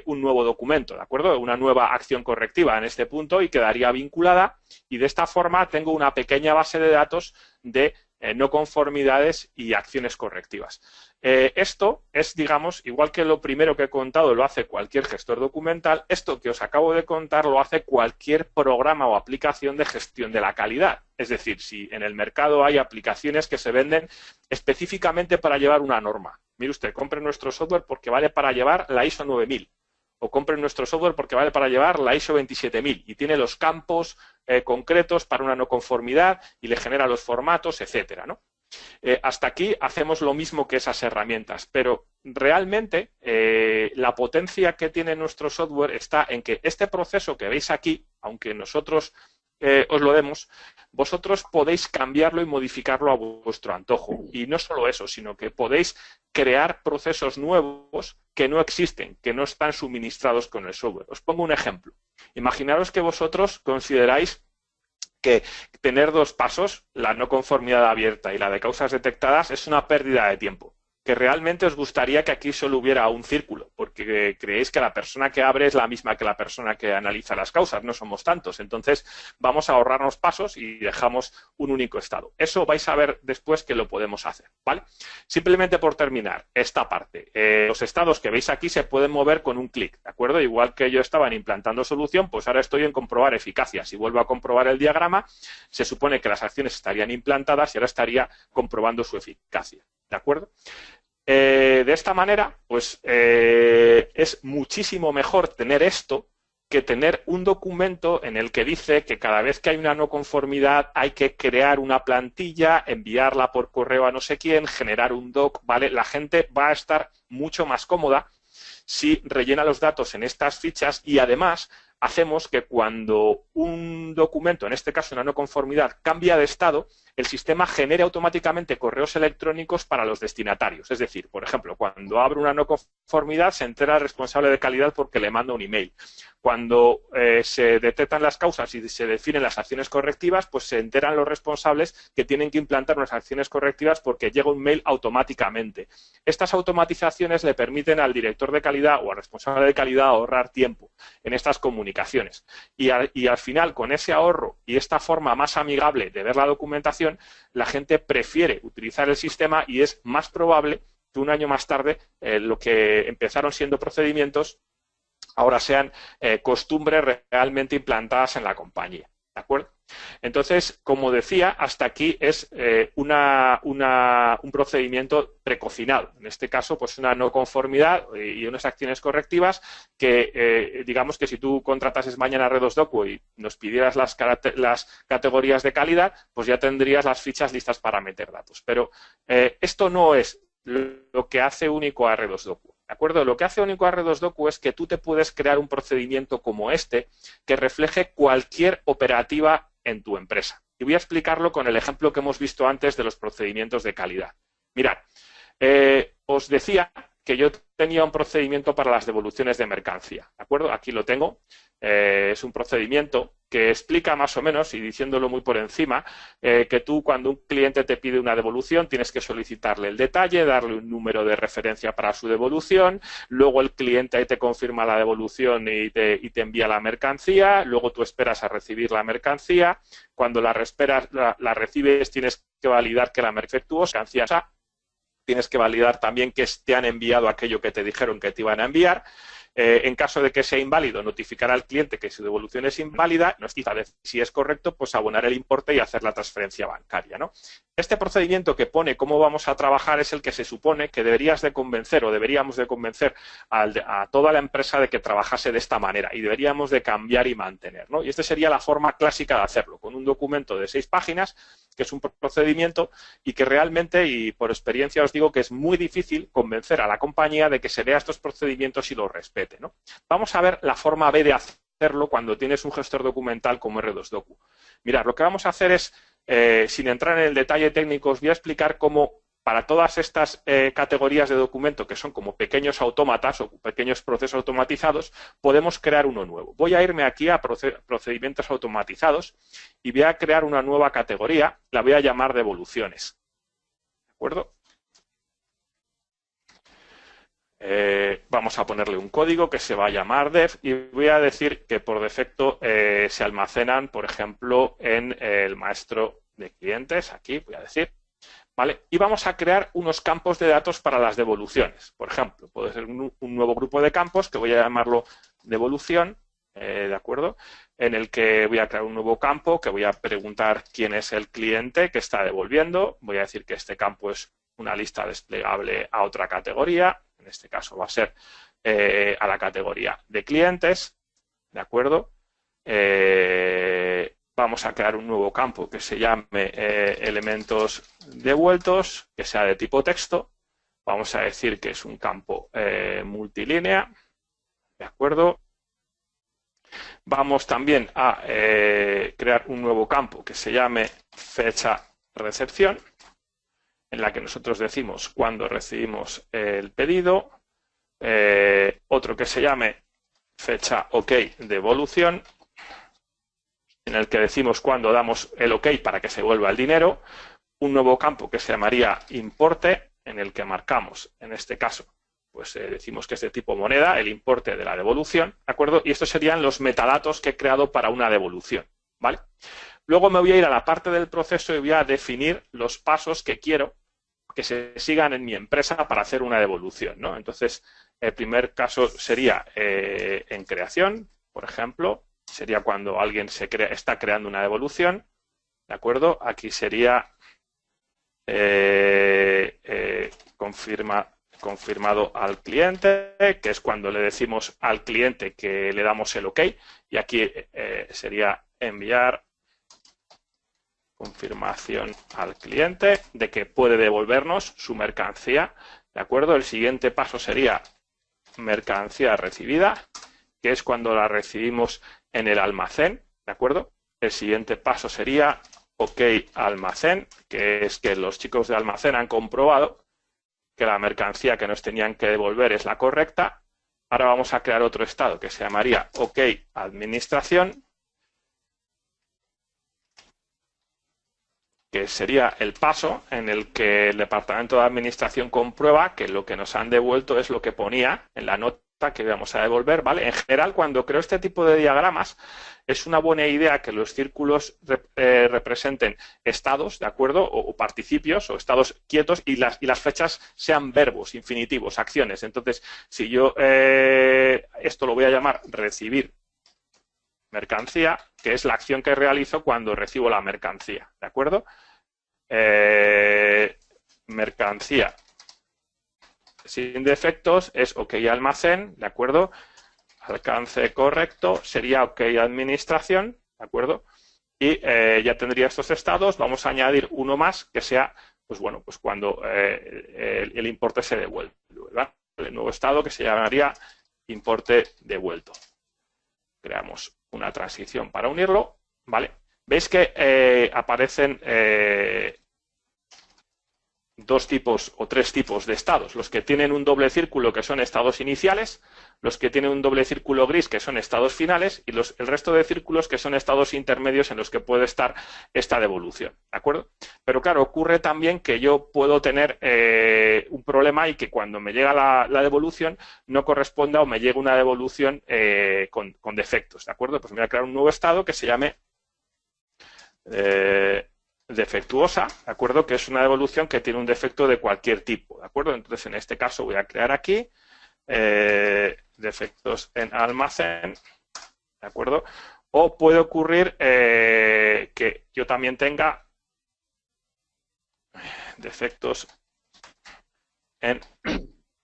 un nuevo documento, ¿de acuerdo? Una nueva acción correctiva en este punto y quedaría vinculada y de esta forma tengo una pequeña base de datos de no conformidades y acciones correctivas. Esto es, digamos, igual que lo primero que he contado lo hace cualquier gestor documental, esto que os acabo de contar lo hace cualquier programa o aplicación de gestión de la calidad. Es decir, si en el mercado hay aplicaciones que se venden específicamente para llevar una norma. Mire usted, compre nuestro software porque vale para llevar la ISO 9000. O compren nuestro software porque vale para llevar la ISO 27000 y tiene los campos concretos para una no conformidad y le genera los formatos, etcétera, ¿no? Hasta aquí hacemos lo mismo que esas herramientas, pero realmente la potencia que tiene nuestro software está en que este proceso que veis aquí, aunque nosotros os lo demos, vosotros podéis cambiarlo y modificarlo a vuestro antojo. Y no solo eso, sino que podéis crear procesos nuevos que no existen, que no están suministrados con el software. Os pongo un ejemplo. Imaginaros que vosotros consideráis que tener dos pasos, la no conformidad abierta y la de causas detectadas, es una pérdida de tiempo. Que realmente os gustaría que aquí solo hubiera un círculo, porque creéis que la persona que abre es la misma que la persona que analiza las causas, no somos tantos. Entonces, vamos a ahorrarnos pasos y dejamos un único estado. Eso vais a ver después que lo podemos hacer, ¿vale? Simplemente por terminar esta parte. Los estados que veis aquí se pueden mover con un clic, ¿de acuerdo? Igual que yo estaba en implantando solución, pues ahora estoy en comprobar eficacia. Si vuelvo a comprobar el diagrama, se supone que las acciones estarían implantadas y ahora estaría comprobando su eficacia. ¿De acuerdo? De esta manera, pues es muchísimo mejor tener esto que tener un documento en el que dice que cada vez que hay una no conformidad hay que crear una plantilla, enviarla por correo a no sé quién, generar un doc, ¿vale? La gente va a estar mucho más cómoda si rellena los datos en estas fichas y además hacemos que cuando un documento, en este caso una no conformidad, cambia de estado, el sistema genere automáticamente correos electrónicos para los destinatarios. Es decir, por ejemplo, cuando abre una no conformidad se entera el responsable de calidad porque le manda un email. Cuando se detectan las causas y se definen las acciones correctivas, pues se enteran los responsables que tienen que implantar unas acciones correctivas porque llega un mail automáticamente. Estas automatizaciones le permiten al director de calidad o al responsable de calidad ahorrar tiempo en estas comunicaciones. Y al final, con ese ahorro y esta forma más amigable de ver la documentación, la gente prefiere utilizar el sistema y es más probable que un año más tarde lo que empezaron siendo procedimientos ahora sean costumbres realmente implantadas en la compañía. ¿De acuerdo? Entonces, como decía, hasta aquí es un procedimiento precocinado. En este caso, pues una no conformidad y unas acciones correctivas que, digamos que si tú contratases mañana Redos-Docu y nos pidieras las categorías de calidad, pues ya tendrías las fichas listas para meter datos. Pero esto no es lo que hace único a Redos-Docu. ¿De acuerdo? Lo que hace único a Redos-Docu es que tú te puedes crear un procedimiento como este que refleje cualquier operativa en tu empresa. Y voy a explicarlo con el ejemplo que hemos visto antes de los procedimientos de calidad. Mirad, os decía que yo tenía un procedimiento para las devoluciones de mercancía. ¿De acuerdo? Aquí lo tengo. Es un procedimiento que explica más o menos, y diciéndolo muy por encima, que tú cuando un cliente te pide una devolución tienes que solicitarle el detalle, darle un número de referencia para su devolución, luego el cliente te confirma la devolución y te envía la mercancía, luego tú esperas a recibir la mercancía, cuando la recibes tienes que validar que la mercancía tienes que validar también que te han enviado aquello que te dijeron que te iban a enviar. En caso de que sea inválido, notificar al cliente que su devolución es inválida, si es correcto, pues abonar el importe y hacer la transferencia bancaria, ¿no? Este procedimiento que pone cómo vamos a trabajar es el que se supone que deberíamos de convencer a toda la empresa de que trabajase de esta manera y deberíamos de cambiar y mantener, ¿no? Y esta sería la forma clásica de hacerlo, con un documento de 6 páginas, que es un procedimiento y que realmente, y por experiencia os digo que es muy difícil convencer a la compañía de que se lea estos procedimientos y los respete, ¿no? Vamos a ver la forma B de hacerlo cuando tienes un gestor documental como Redos-Docu. Mirad, lo que vamos a hacer es sin entrar en el detalle técnico, os voy a explicar cómo para todas estas categorías de documento, que son como pequeños autómatas o pequeños procesos automatizados, podemos crear uno nuevo. Voy a irme aquí a procedimientos automatizados y voy a crear una nueva categoría, la voy a llamar devoluciones. ¿De acuerdo? Vamos a ponerle un código que se va a llamar dev y voy a decir que por defecto se almacenan, por ejemplo, en el maestro de clientes. Aquí voy a decir. ¿Vale? Y vamos a crear unos campos de datos para las devoluciones. Por ejemplo, puede ser un nuevo grupo de campos que voy a llamarlo devolución, ¿de acuerdo? En el que voy a crear un nuevo campo que voy a preguntar quién es el cliente que está devolviendo. Voy a decir que este campo es una lista desplegable a otra categoría. En este caso va a ser a la categoría de clientes, ¿de acuerdo? Vamos a crear un nuevo campo que se llame elementos devueltos, que sea de tipo texto. Vamos a decir que es un campo multilínea, ¿de acuerdo? Vamos también a crear un nuevo campo que se llame fecha recepción, en la que nosotros decimos cuándo recibimos el pedido. Otro que se llame fecha OK devolución, en el que decimos cuándo damos el OK para que se vuelva el dinero. Un nuevo campo que se llamaría importe, en el que marcamos, en este caso, pues decimos que es de tipo moneda, el importe de la devolución, ¿de acuerdo? Y estos serían los metadatos que he creado para una devolución, ¿vale? Luego me voy a ir a la parte del proceso y voy a definir los pasos que quiero que se sigan en mi empresa para hacer una devolución, ¿no? Entonces, el primer caso sería en creación, por ejemplo, sería cuando alguien está creando una devolución, ¿de acuerdo? Aquí sería confirmado al cliente, que es cuando le decimos al cliente que le damos el OK, y aquí sería enviar confirmación al cliente de que puede devolvernos su mercancía, ¿de acuerdo? El siguiente paso sería mercancía recibida, que es cuando la recibimos en el almacén, ¿de acuerdo? El siguiente paso sería OK almacén, que es que los chicos de almacén han comprobado que la mercancía que nos tenían que devolver es la correcta. Ahora vamos a crear otro estado que se llamaría OK administración, que sería el paso en el que el departamento de administración comprueba que lo que nos han devuelto es lo que ponía en la nota que íbamos a devolver, ¿vale? En general, cuando creo este tipo de diagramas, es una buena idea que los círculos representen estados, ¿de acuerdo? O participios o estados quietos y las fechas sean verbos, infinitivos, acciones. Entonces, si yo esto lo voy a llamar recibir mercancía, que es la acción que realizo cuando recibo la mercancía, ¿de acuerdo? Mercancía sin defectos es OK almacén, ¿de acuerdo? Alcance correcto sería OK administración, ¿de acuerdo? Y ya tendría estos estados. Vamos a añadir uno más que sea, pues bueno, pues cuando el importe se devuelve, ¿verdad? El nuevo estado que se llamaría importe devuelto. Creamos una transición para unirlo, ¿vale? Veis que aparecen dos tipos o tres tipos de estados. Los que tienen un doble círculo, que son estados iniciales, los que tienen un doble círculo gris, que son estados finales, y el resto de círculos, que son estados intermedios en los que puede estar esta devolución, ¿de acuerdo? Pero claro, ocurre también que yo puedo tener un problema y que cuando me llega la devolución no corresponda o me llegue una devolución con defectos, ¿de acuerdo? Pues me voy a crear un nuevo estado que se llame defectuosa, ¿de acuerdo? Que es una devolución que tiene un defecto de cualquier tipo, ¿de acuerdo? Entonces, en este caso voy a crear aquí defectos en almacén, ¿de acuerdo? O puede ocurrir que yo también tenga defectos en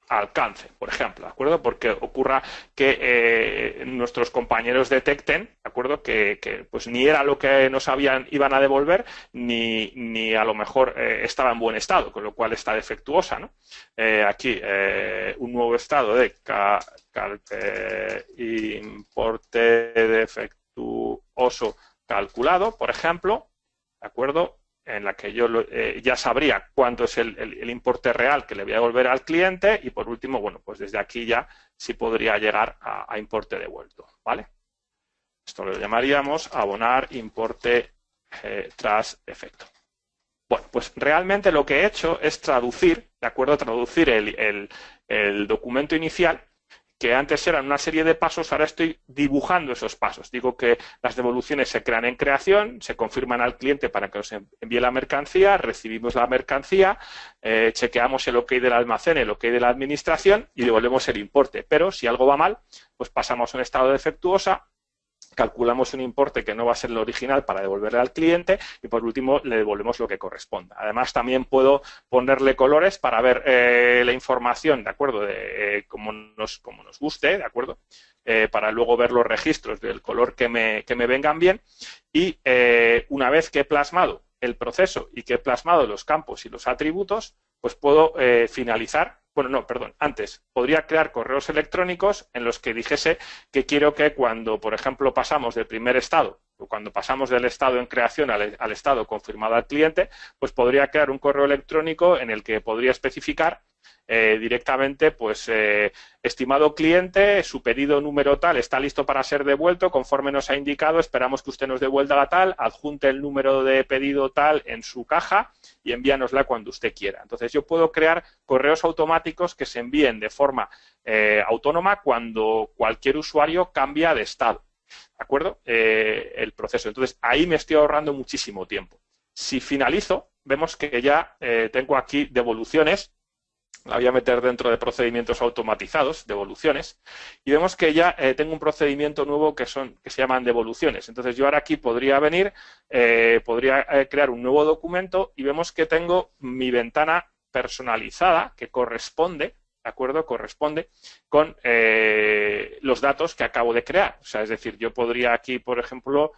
alcance, por ejemplo, ¿de acuerdo? Porque ocurra que nuestros compañeros detecten, ¿de acuerdo? Que pues ni era lo que nos iban a devolver, ni a lo mejor estaba en buen estado, con lo cual está defectuosa, ¿no? Aquí un nuevo estado de importe defectuoso calculado, por ejemplo, ¿de acuerdo? En la que yo ya sabría cuánto es el importe real que le voy a devolver al cliente y por último, bueno, pues desde aquí ya sí podría llegar a importe devuelto, ¿vale? Esto lo llamaríamos abonar importe tras efecto. Bueno, pues realmente lo que he hecho es traducir, ¿de acuerdo? Traducir el documento inicial, que antes eran una serie de pasos, ahora estoy dibujando esos pasos. Digo que las devoluciones se crean en creación, se confirman al cliente para que nos envíe la mercancía, recibimos la mercancía, chequeamos el OK del almacén, el OK de la administración y devolvemos el importe. Pero si algo va mal, pues pasamos a un estado defectuosa, calculamos un importe que no va a ser el original para devolverle al cliente y por último le devolvemos lo que corresponda. Además también puedo ponerle colores para ver la información, ¿de acuerdo? Como nos guste, ¿de acuerdo? Para luego ver los registros del color que me vengan bien y una vez que he plasmado el proceso y que he plasmado los campos y los atributos, pues puedo finalizar. Bueno, no, perdón, antes podría crear correos electrónicos en los que dijese que quiero que cuando, por ejemplo, pasamos del primer estado o cuando pasamos del estado en creación al estado confirmado al cliente, pues podría crear un correo electrónico en el que podría especificar directamente, pues, estimado cliente, su pedido número tal está listo para ser devuelto, conforme nos ha indicado, esperamos que usted nos devuelva tal, adjunte el número de pedido tal en su caja y envíanosla cuando usted quiera. Entonces, yo puedo crear correos automáticos que se envíen de forma autónoma cuando cualquier usuario cambia de estado, ¿de acuerdo? El proceso. Entonces, ahí me estoy ahorrando muchísimo tiempo. Si finalizo, vemos que ya tengo aquí devoluciones. La voy a meter dentro de procedimientos automatizados, devoluciones, y vemos que ya tengo un procedimiento nuevo que se llaman devoluciones. Entonces yo ahora aquí podría venir, podría crear un nuevo documento y vemos que tengo mi ventana personalizada que corresponde, ¿de acuerdo? Corresponde con los datos que acabo de crear. O sea, es decir, yo podría aquí, por ejemplo,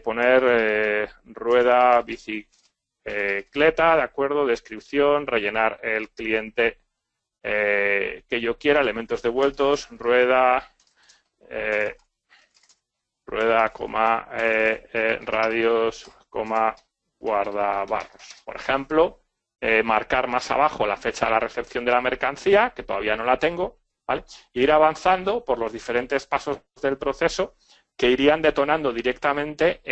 poner rueda bicicleta, ¿de acuerdo? Descripción, rellenar el cliente que yo quiera, elementos devueltos, rueda, radios, guardabarros. Por ejemplo, marcar más abajo la fecha de la recepción de la mercancía, que todavía no la tengo, ¿vale? E ir avanzando por los diferentes pasos del proceso que irían detonando directamente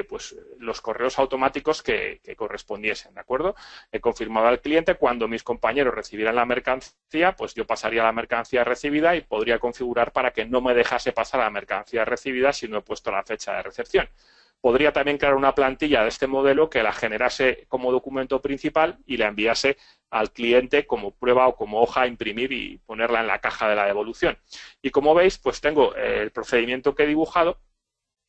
pues los correos automáticos que correspondiesen, ¿de acuerdo? He confirmado al cliente, cuando mis compañeros recibieran la mercancía, pues yo pasaría la mercancía recibida y podría configurar para que no me dejase pasar la mercancía recibida si no he puesto la fecha de recepción. Podría también crear una plantilla de este modelo que la generase como documento principal y la enviase al cliente como prueba o como hoja a imprimir y ponerla en la caja de la devolución. Y como veis, pues tengo el procedimiento que he dibujado.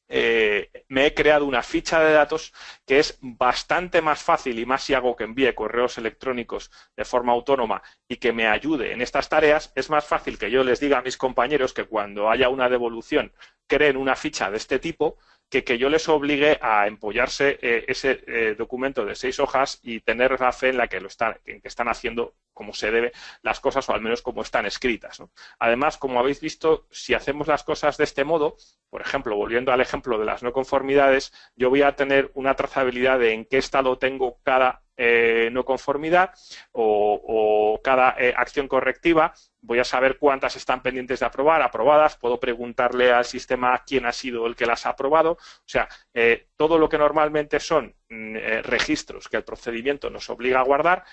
Me he creado una ficha de datos que es bastante más fácil, y más si hago que envíe correos electrónicos de forma autónoma y que me ayude en estas tareas. Es más fácil que yo les diga a mis compañeros que cuando haya una devolución creen una ficha de este tipo que yo les obligue a empollarse ese documento de 6 hojas y tener la fe en la que en que están haciendo como se debe las cosas, o al menos como están escritas, ¿no? Además, como habéis visto, si hacemos las cosas de este modo, por ejemplo, volviendo al ejemplo de las no conformidades, yo voy a tener una trazabilidad de en qué estado tengo cada no conformidad o cada acción correctiva. Voy a saber cuántas están pendientes de aprobar, aprobadas. Puedo preguntarle al sistema quién ha sido el que las ha aprobado. O sea, todo lo que normalmente son registros que el procedimiento nos obliga a guardar.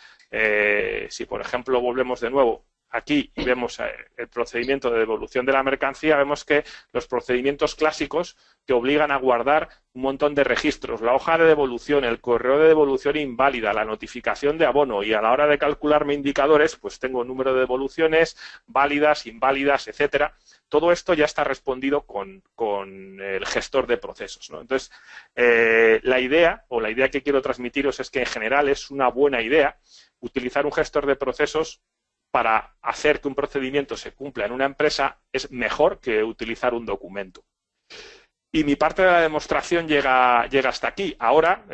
Si, por ejemplo, volvemos de nuevo aquí y vemos el procedimiento de devolución de la mercancía, vemos que los procedimientos clásicos te obligan a guardar un montón de registros, la hoja de devolución, el correo de devolución inválida, la notificación de abono, y a la hora de calcularme indicadores, pues tengo número de devoluciones, válidas, inválidas, etcétera. Todo esto ya está respondido con el gestor de procesos, ¿no? Entonces, la idea que quiero transmitiros es que en general es una buena idea utilizar un gestor de procesos para hacer que un procedimiento se cumpla en una empresa. Es mejor que utilizar un documento. Y mi parte de la demostración llega hasta aquí. Ahora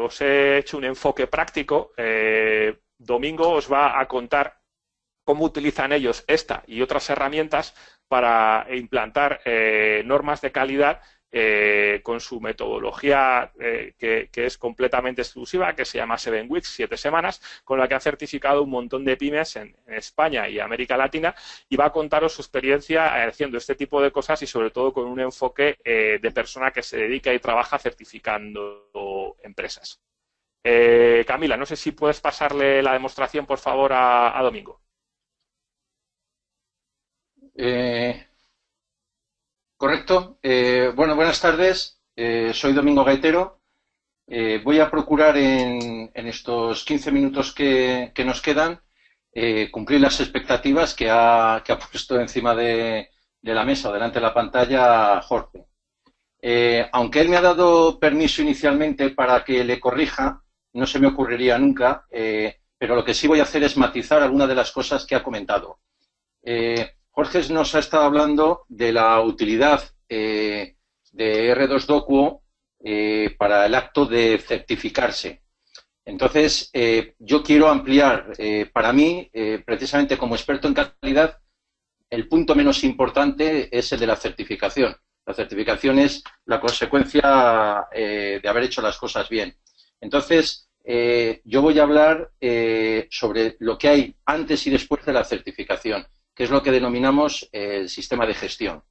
os he hecho un enfoque práctico. Domingo os va a contar cómo utilizan ellos esta y otras herramientas para implantar normas de calidad con su metodología que es completamente exclusiva, que se llama 7 Weeks, 7 semanas, con la que han certificado un montón de pymes en España y América Latina, y va a contaros su experiencia haciendo este tipo de cosas y sobre todo con un enfoque de persona que se dedica y trabaja certificando empresas. Camila, no sé si puedes pasarle la demostración, por favor, a Domingo. Correcto. Bueno, buenas tardes. Soy Domingo Gaitero. Voy a procurar en estos 15 minutos que nos quedan cumplir las expectativas que ha puesto encima de la mesa, delante de la pantalla, Jorge. Aunque él me ha dado permiso inicialmente para que le corrija, no se me ocurriría nunca, pero lo que sí voy a hacer es matizar algunas de las cosas que ha comentado. Jorge nos ha estado hablando de la utilidad de R2 Docuo para el acto de certificarse. Entonces, yo quiero ampliar, para mí, precisamente como experto en calidad, el punto menos importante es el de la certificación. La certificación es la consecuencia de haber hecho las cosas bien. Entonces, yo voy a hablar sobre lo que hay antes y después de la certificación, que es lo que denominamos el sistema de gestión.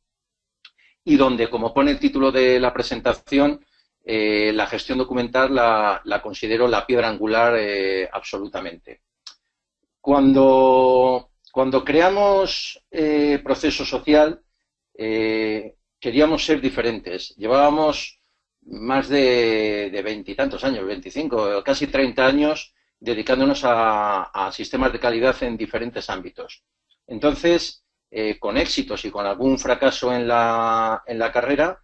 Y donde, como pone el título de la presentación, la gestión documental la considero la piedra angular absolutamente. Cuando creamos Proceso Social, queríamos ser diferentes. Llevábamos más de 20 y tantos años, 25, casi 30 años, dedicándonos a sistemas de calidad en diferentes ámbitos. Entonces, con éxitos y con algún fracaso en la carrera,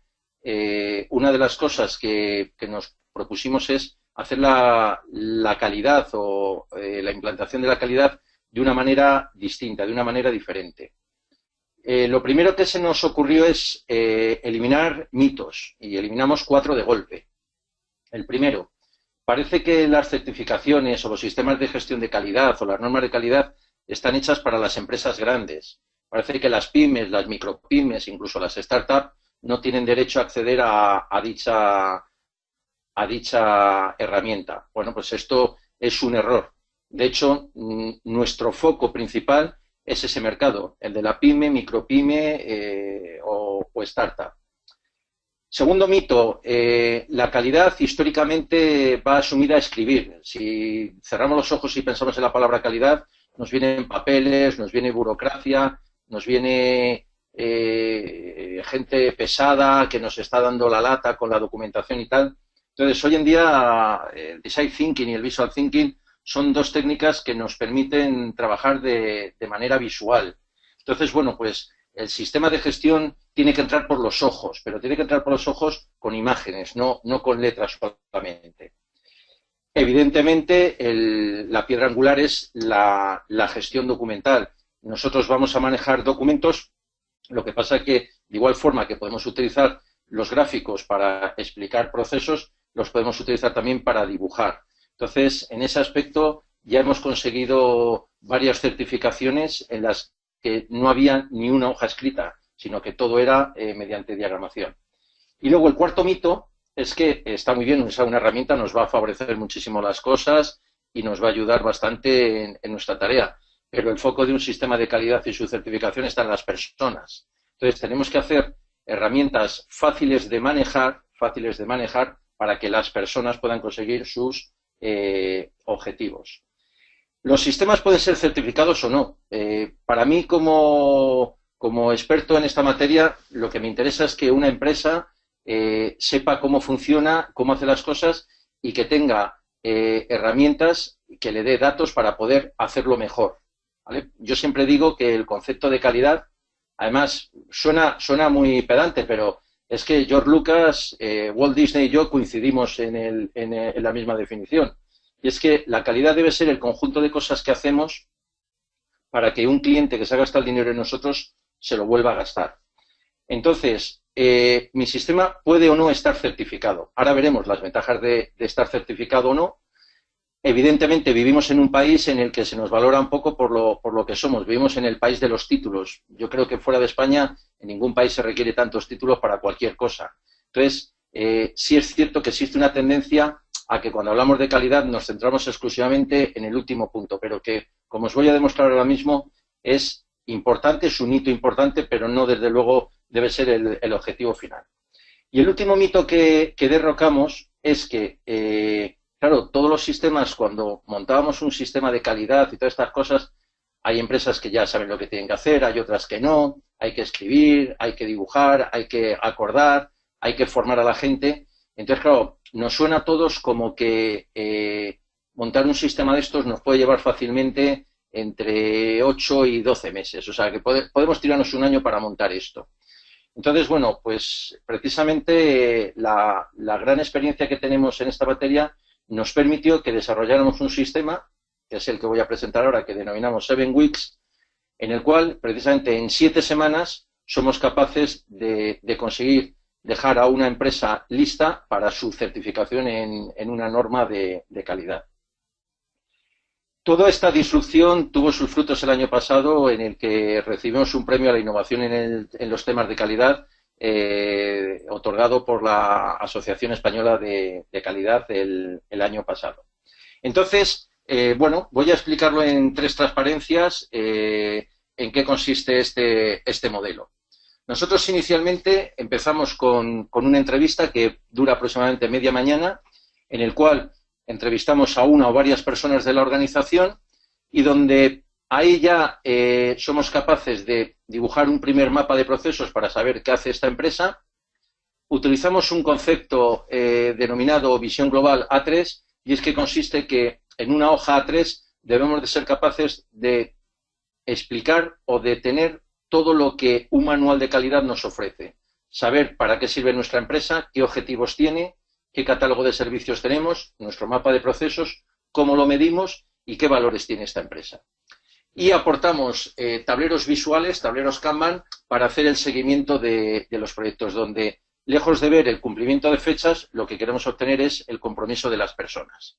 una de las cosas que nos propusimos es hacer la calidad o la implantación de la calidad de una manera distinta, de una manera diferente. Lo primero que se nos ocurrió es eliminar mitos, y eliminamos 4 de golpe. El primero, parece que las certificaciones o los sistemas de gestión de calidad o las normas de calidad están hechas para las empresas grandes. Parece que las pymes, las micropymes, incluso las startups, no tienen derecho a acceder a dicha herramienta. Bueno, pues esto es un error. De hecho, nuestro foco principal es ese mercado, el de la pyme, micropyme o startup. Segundo mito, la calidad históricamente va asumida a escribir. Si cerramos los ojos y pensamos en la palabra calidad, nos vienen papeles, nos viene burocracia, nos viene gente pesada que nos está dando la lata con la documentación y tal. Entonces, hoy en día, el Design Thinking y el Visual Thinking son 2 técnicas que nos permiten trabajar de manera visual. Entonces, bueno, pues el sistema de gestión tiene que entrar por los ojos, pero tiene que entrar por los ojos con imágenes, no con letras solamente. Evidentemente, la piedra angular es la gestión documental. Nosotros vamos a manejar documentos, lo que pasa es que, de igual forma que podemos utilizar los gráficos para explicar procesos, los podemos utilizar también para dibujar. Entonces, en ese aspecto ya hemos conseguido varias certificaciones en las que no había ni una hoja escrita, sino que todo era mediante diagramación. Y luego el cuarto mito es que está muy bien usar una herramienta, nos va a favorecer muchísimo las cosas y nos va a ayudar bastante en nuestra tarea, pero el foco de un sistema de calidad y su certificación está en las personas. Entonces, tenemos que hacer herramientas fáciles de manejar para que las personas puedan conseguir sus objetivos. Los sistemas pueden ser certificados o no. Para mí, como experto en esta materia, lo que me interesa es que una empresa sepa cómo funciona, cómo hace las cosas y que tenga herramientas que le dé datos para poder hacerlo mejor, ¿vale? Yo siempre digo que el concepto de calidad, además, suena muy pedante, pero es que George Lucas, Walt Disney y yo coincidimos en la misma definición. Y es que la calidad debe ser el conjunto de cosas que hacemos para que un cliente que se ha gastado el dinero en nosotros se lo vuelva a gastar. Entonces, mi sistema puede o no estar certificado. Ahora veremos las ventajas de estar certificado o no. Evidentemente, vivimos en un país en el que se nos valora un poco por lo que somos. Vivimos en el país de los títulos. Yo creo que fuera de España, en ningún país se requiere tantos títulos para cualquier cosa. Entonces, sí es cierto que existe una tendencia a que cuando hablamos de calidad nos centramos exclusivamente en el último punto, pero que, como os voy a demostrar ahora mismo, es importante, es un hito importante, pero no desde luego debe ser el objetivo final. Y el último mito que derrocamos es que, claro, todos los sistemas, cuando montábamos un sistema de calidad y todas estas cosas, hay empresas que ya saben lo que tienen que hacer, hay otras que no, hay que escribir, hay que dibujar, hay que acordar, hay que formar a la gente. Entonces, claro, nos suena a todos como que montar un sistema de estos nos puede llevar fácilmente entre 8 y 12 meses. O sea, que podemos tirarnos un año para montar esto. Entonces, bueno, pues precisamente la gran experiencia que tenemos en esta materia nos permitió que desarrolláramos un sistema, que es el que voy a presentar ahora, que denominamos 7 Weeks, en el cual precisamente en 7 semanas somos capaces de conseguir dejar a una empresa lista para su certificación en una norma de calidad. Toda esta disrupción tuvo sus frutos el año pasado, en el que recibimos un premio a la innovación en los temas de calidad, otorgado por la Asociación Española de Calidad el año pasado. Entonces, bueno, voy a explicarlo en 3 transparencias en qué consiste este modelo. Nosotros inicialmente empezamos con una entrevista que dura aproximadamente media mañana, en el cual entrevistamos a una o varias personas de la organización y donde ahí ya somos capaces de dibujar un primer mapa de procesos para saber qué hace esta empresa. Utilizamos un concepto denominado visión global A3, y es que consiste que en una hoja A3 debemos de ser capaces de explicar o de tener todo lo que un manual de calidad nos ofrece. Saber para qué sirve nuestra empresa, qué objetivos tiene, qué catálogo de servicios tenemos, nuestro mapa de procesos, cómo lo medimos y qué valores tiene esta empresa. Y aportamos tableros visuales, tableros Kanban, para hacer el seguimiento de los proyectos, donde, lejos de ver el cumplimiento de fechas, lo que queremos obtener es el compromiso de las personas.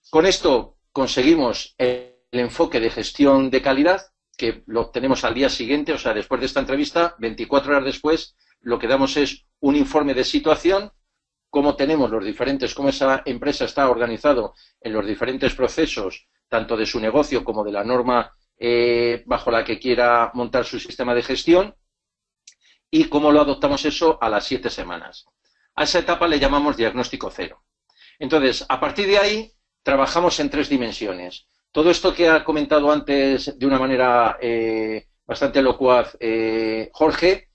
Con esto conseguimos el enfoque de gestión de calidad, que lo obtenemos al día siguiente, o sea, después de esta entrevista, 24 horas después, lo que damos es un informe de situación, cómo esa empresa está organizado en los diferentes procesos, tanto de su negocio como de la norma bajo la que quiera montar su sistema de gestión, y cómo lo adoptamos eso a las 7 semanas. A esa etapa le llamamos diagnóstico cero. Entonces, a partir de ahí, trabajamos en 3 dimensiones. Todo esto que ha comentado antes de una manera bastante locuaz Jorge,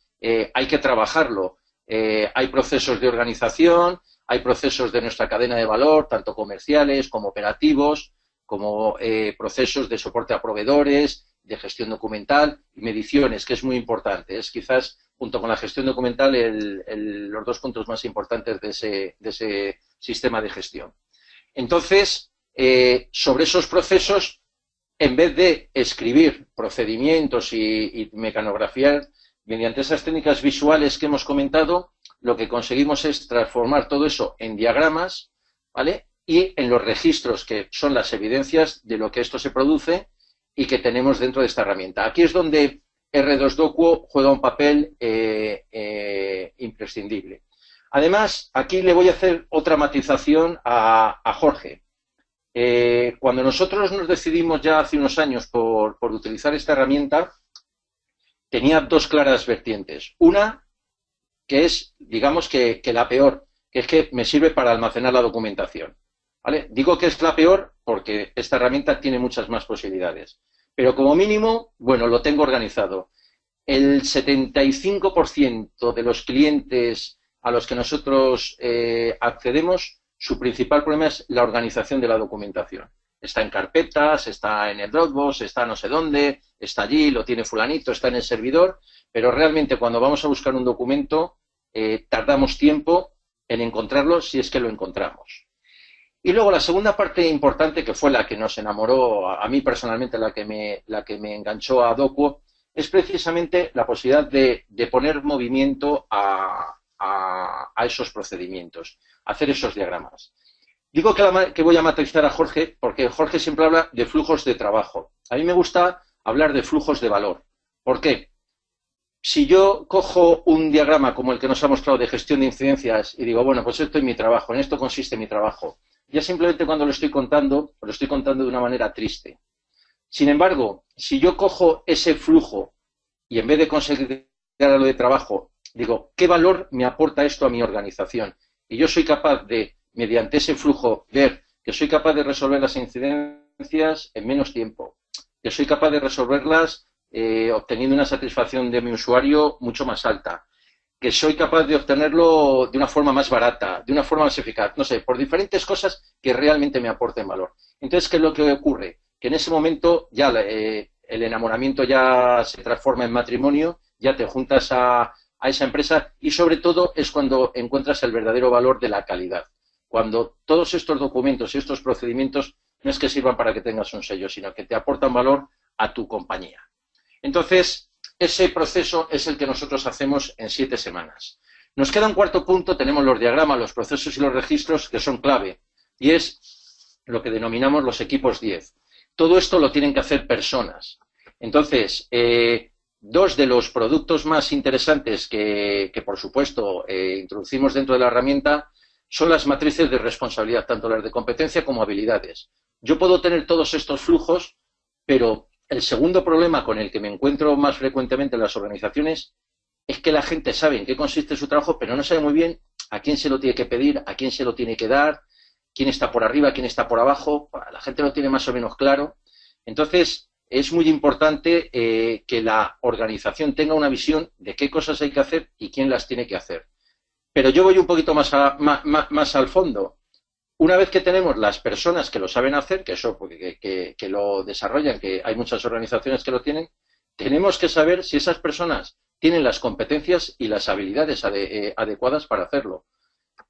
hay que trabajarlo. Hay procesos de organización, hay procesos de nuestra cadena de valor, tanto comerciales como operativos, como procesos de soporte a proveedores, de gestión documental y mediciones, que es muy importante. Es quizás, junto con la gestión documental, los 2 puntos más importantes de ese sistema de gestión. Entonces, sobre esos procesos, en vez de escribir procedimientos y mecanografiar, mediante esas técnicas visuales que hemos comentado, lo que conseguimos es transformar todo eso en diagramas, ¿vale? Y en los registros, que son las evidencias de lo que esto se produce y que tenemos dentro de esta herramienta. Aquí es donde R2Docuo juega un papel imprescindible. Además, aquí le voy a hacer otra matización a Jorge. Cuando nosotros nos decidimos ya hace unos años por utilizar esta herramienta, tenía 2 claras vertientes. Una, que es, digamos que la peor, que es que me sirve para almacenar la documentación. ¿Vale? Digo que es la peor porque esta herramienta tiene muchas más posibilidades. Pero como mínimo, bueno, lo tengo organizado. El 75% de los clientes a los que nosotros accedemos, su principal problema es la organización de la documentación. Está en carpetas, está en el Dropbox, está no sé dónde, está allí, lo tiene fulanito, está en el servidor, pero realmente cuando vamos a buscar un documento tardamos tiempo en encontrarlo, si es que lo encontramos. Y luego la segunda parte importante, que fue la que nos enamoró, a mí personalmente la que me enganchó a Docuo, es precisamente la posibilidad de poner movimiento a esos procedimientos, hacer esos diagramas. Digo que voy a matizar a Jorge porque Jorge siempre habla de flujos de trabajo. A mí me gusta hablar de flujos de valor. ¿Por qué? Si yo cojo un diagrama como el que nos ha mostrado de gestión de incidencias y digo, bueno, pues esto es mi trabajo, en esto consiste mi trabajo, ya simplemente cuando lo estoy contando de una manera triste. Sin embargo, si yo cojo ese flujo y en vez de considerarlo de trabajo, digo, ¿qué valor me aporta esto a mi organización? Y yo soy capaz de, mediante ese flujo, ver que soy capaz de resolver las incidencias en menos tiempo, que soy capaz de resolverlas obteniendo una satisfacción de mi usuario mucho más alta, que soy capaz de obtenerlo de una forma más barata, de una forma más eficaz, no sé, por diferentes cosas que realmente me aporten valor. Entonces, ¿qué es lo que ocurre? Que en ese momento ya el enamoramiento ya se transforma en matrimonio, ya te juntas a esa empresa y sobre todo es cuando encuentras el verdadero valor de la calidad. Cuando todos estos documentos y estos procedimientos no es que sirvan para que tengas un sello, sino que te aportan valor a tu compañía. Entonces, ese proceso es el que nosotros hacemos en 7 semanas. Nos queda un cuarto punto, tenemos los diagramas, los procesos y los registros que son clave, y es lo que denominamos los equipos 10. Todo esto lo tienen que hacer personas. Entonces, 2 de los productos más interesantes que por supuesto, introducimos dentro de la herramienta son las matrices de responsabilidad, tanto las de competencia como habilidades. Yo puedo tener todos estos flujos, pero el segundo problema con el que me encuentro más frecuentemente en las organizaciones es que la gente sabe en qué consiste su trabajo, pero no sabe muy bien a quién se lo tiene que pedir, a quién se lo tiene que dar, quién está por arriba, quién está por abajo. La gente lo tiene más o menos claro. Entonces, es muy importante que la organización tenga una visión de qué cosas hay que hacer y quién las tiene que hacer. Pero yo voy un poquito más al fondo. Una vez que tenemos las personas que lo saben hacer, que eso que lo desarrollan, que hay muchas organizaciones que lo tienen, tenemos que saber si esas personas tienen las competencias y las habilidades adecuadas para hacerlo.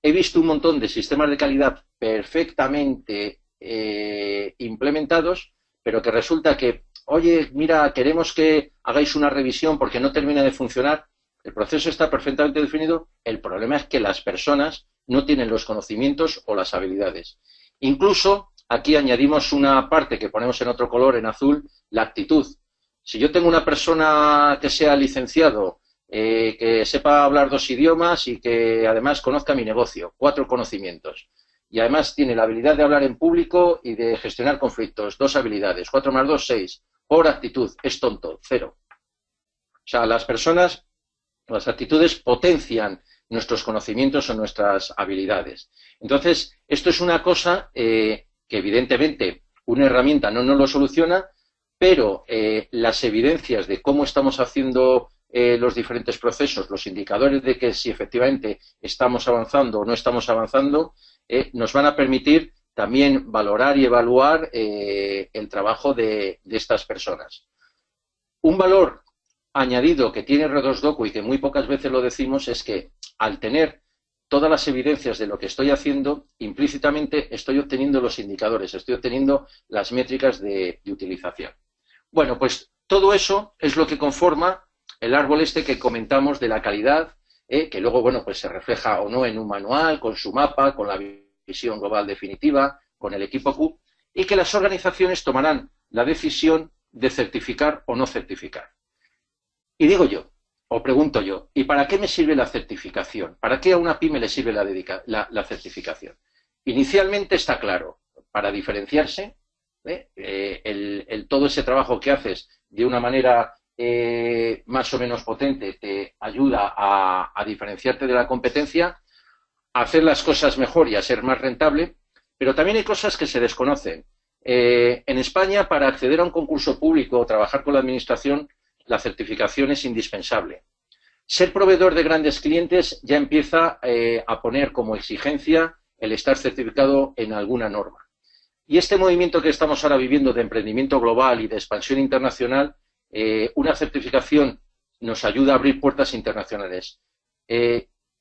He visto un montón de sistemas de calidad perfectamente implementados, pero que resulta que, oye, mira, queremos que hagáis una revisión porque no termina de funcionar. El proceso está perfectamente definido. El problema es que las personas no tienen los conocimientos o las habilidades. Incluso aquí añadimos una parte que ponemos en otro color, en azul, la actitud. Si yo tengo una persona que sea licenciado, que sepa hablar 2 idiomas y que además conozca mi negocio, 4 conocimientos, y además tiene la habilidad de hablar en público y de gestionar conflictos, 2 habilidades, 4 más 2, 6, por actitud, es tonto, 0. O sea, las personas, las actitudes potencian nuestros conocimientos o nuestras habilidades. Entonces, esto es una cosa que evidentemente una herramienta no nos lo soluciona, pero las evidencias de cómo estamos haciendo los diferentes procesos, los indicadores de que si efectivamente estamos avanzando o no estamos avanzando, nos van a permitir también valorar y evaluar el trabajo de estas personas. Un valor añadido que tiene R2Docu y que muy pocas veces lo decimos es que al tener todas las evidencias de lo que estoy haciendo, implícitamente estoy obteniendo los indicadores, estoy obteniendo las métricas de utilización. Bueno, pues todo eso es lo que conforma el árbol este que comentamos de la calidad, que luego, bueno, pues se refleja o no en un manual, con su mapa, con la visión global definitiva, con el equipo Q, y que las organizaciones tomarán la decisión de certificar o no certificar. Y digo yo, o pregunto yo, ¿y para qué me sirve la certificación? ¿Para qué a una pyme le sirve la certificación? Inicialmente está claro, para diferenciarse, todo ese trabajo que haces de una manera más o menos potente te ayuda a diferenciarte de la competencia, a hacer las cosas mejor y a ser más rentable, pero también hay cosas que se desconocen. En España, para acceder a un concurso público o trabajar con la administración, la certificación es indispensable. Ser proveedor de grandes clientes ya empieza a poner como exigencia el estar certificado en alguna norma. Y este movimiento que estamos ahora viviendo de emprendimiento global y de expansión internacional, una certificación nos ayuda a abrir puertas internacionales.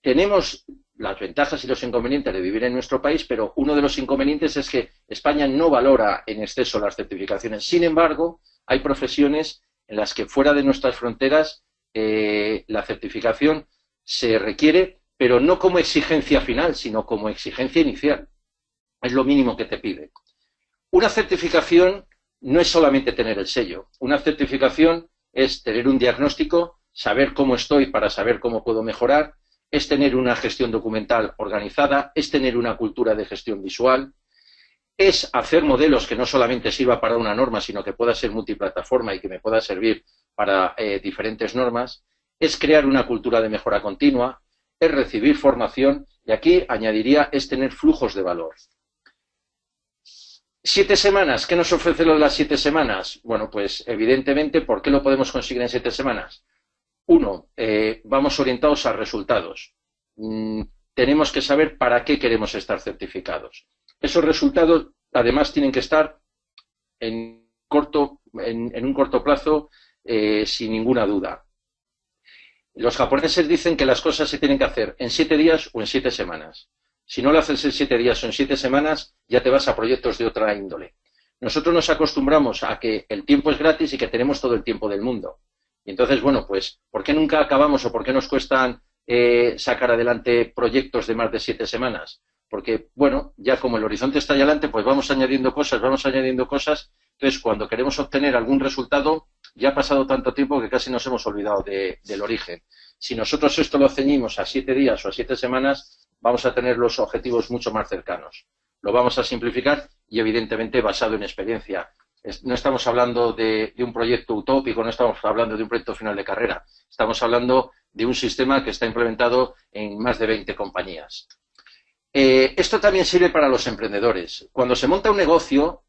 Tenemos las ventajas y los inconvenientes de vivir en nuestro país, pero uno de los inconvenientes es que España no valora en exceso las certificaciones. Sin embargo, hay profesiones en las que fuera de nuestras fronteras la certificación se requiere, pero no como exigencia final, sino como exigencia inicial. Es lo mínimo que te pide. Una certificación no es solamente tener el sello. Una certificación es tener un diagnóstico, saber cómo estoy para saber cómo puedo mejorar, es tener una gestión documental organizada, es tener una cultura de gestión visual, es hacer modelos que no solamente sirva para una norma, sino que pueda ser multiplataforma y que me pueda servir para diferentes normas, es crear una cultura de mejora continua, es recibir formación y aquí añadiría es tener flujos de valor. 7 semanas, ¿qué nos ofrece lo de las 7 semanas? Bueno, pues evidentemente, ¿por qué lo podemos conseguir en 7 semanas? Uno, vamos orientados a resultados. Tenemos que saber para qué queremos estar certificados. Esos resultados, además, tienen que estar en un corto plazo, sin ninguna duda. Los japoneses dicen que las cosas se tienen que hacer en 7 días o en 7 semanas. Si no lo haces en 7 días o en 7 semanas, ya te vas a proyectos de otra índole. Nosotros nos acostumbramos a que el tiempo es gratis y que tenemos todo el tiempo del mundo. Y entonces, bueno, pues, ¿por qué nunca acabamos o por qué nos cuestan sacar adelante proyectos de más de 7 semanas? Porque, bueno, ya como el horizonte está ahí adelante, pues vamos añadiendo cosas. Entonces, cuando queremos obtener algún resultado, ya ha pasado tanto tiempo que casi nos hemos olvidado del origen. Si nosotros esto lo ceñimos a 7 días o a 7 semanas, vamos a tener los objetivos mucho más cercanos. Lo vamos a simplificar y, evidentemente, basado en experiencia. No estamos hablando de un proyecto utópico, no estamos hablando de un proyecto final de carrera. Estamos hablando de un sistema que está implementado en más de 20 compañías. Esto también sirve para los emprendedores. Cuando se monta un negocio,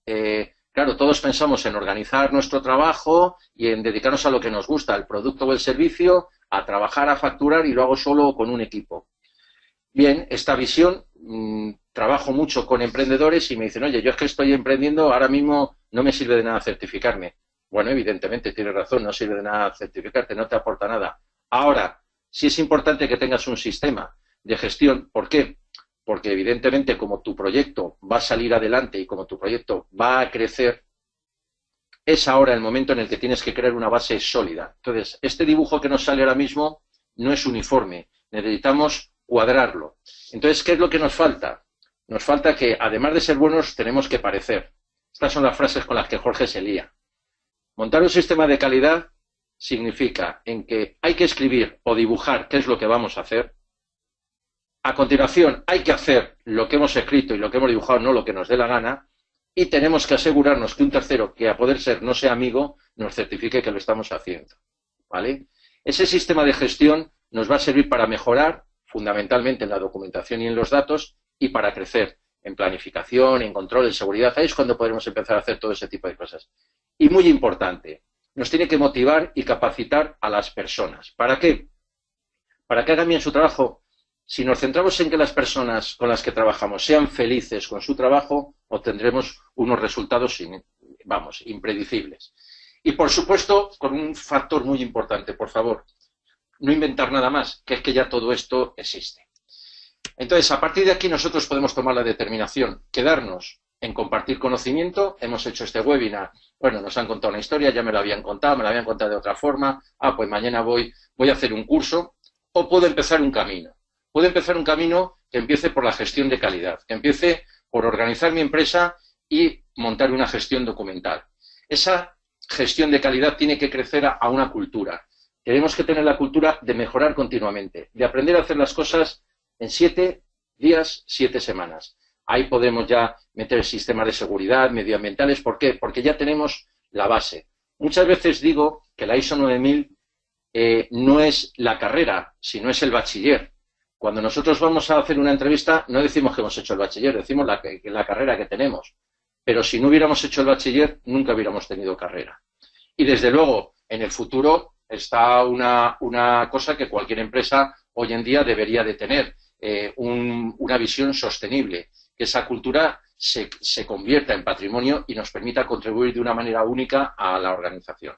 claro, todos pensamos en organizar nuestro trabajo y en dedicarnos a lo que nos gusta, el producto o el servicio, a trabajar, a facturar y lo hago solo con un equipo. Bien, esta visión, trabajo mucho con emprendedores y me dicen, oye, yo es que estoy emprendiendo, ahora mismo no me sirve de nada certificarme. Bueno, evidentemente, tienes razón, no sirve de nada certificarte, no te aporta nada. Ahora, sí es importante que tengas un sistema de gestión. ¿Por qué? Porque evidentemente como tu proyecto va a salir adelante y como tu proyecto va a crecer, es ahora el momento en el que tienes que crear una base sólida. Entonces, este dibujo que nos sale ahora mismo no es uniforme, necesitamos cuadrarlo. Entonces, ¿qué es lo que nos falta? Nos falta que, además de ser buenos, tenemos que parecer. Estas son las frases con las que Jorge se lía. Montar un sistema de calidad significa en que hay que escribir o dibujar qué es lo que vamos a hacer. A continuación, hay que hacer lo que hemos escrito y lo que hemos dibujado, no lo que nos dé la gana. Y tenemos que asegurarnos que un tercero, que a poder ser no sea amigo, nos certifique que lo estamos haciendo. ¿Vale? Ese sistema de gestión nos va a servir para mejorar, fundamentalmente en la documentación y en los datos, y para crecer en planificación, en control, en seguridad. Ahí es cuando podremos empezar a hacer todo ese tipo de cosas. Y muy importante, nos tiene que motivar y capacitar a las personas. ¿Para qué? Para que hagan bien su trabajo. Si nos centramos en que las personas con las que trabajamos sean felices con su trabajo, obtendremos unos resultados, impredecibles. Y, por supuesto, con un factor muy importante, por favor, no inventar nada más, que es que ya todo esto existe. Entonces, a partir de aquí nosotros podemos tomar la determinación, quedarnos en compartir conocimiento. Hemos hecho este webinar, bueno, nos han contado una historia, ya me la habían contado de otra forma, pues mañana voy a hacer un curso, o puedo empezar un camino. Puedo empezar un camino que empiece por la gestión de calidad, que empiece por organizar mi empresa y montar una gestión documental. Esa gestión de calidad tiene que crecer a una cultura. Tenemos que tener la cultura de mejorar continuamente, de aprender a hacer las cosas en 7 días, 7 semanas. Ahí podemos ya meter sistemas de seguridad, medioambientales. ¿Por qué? Porque ya tenemos la base. Muchas veces digo que la ISO 9000 no es la carrera, sino es el bachiller. Cuando nosotros vamos a hacer una entrevista, no decimos que hemos hecho el bachiller, decimos la carrera que tenemos. Pero si no hubiéramos hecho el bachiller, nunca hubiéramos tenido carrera. Y desde luego, en el futuro está una cosa que cualquier empresa hoy en día debería de tener, una visión sostenible, que esa cultura se convierta en patrimonio y nos permita contribuir de una manera única a la organización.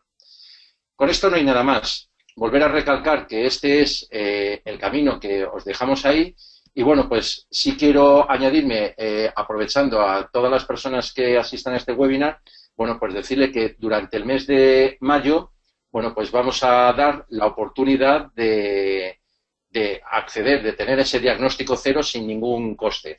Con esto no hay nada más. Volver a recalcar que este es el camino que os dejamos ahí y bueno, pues sí quiero añadirme, aprovechando a todas las personas que asistan a este webinar, bueno, pues decirle que durante el mes de mayo, bueno, pues vamos a dar la oportunidad de acceder, de tener ese diagnóstico cero sin ningún coste.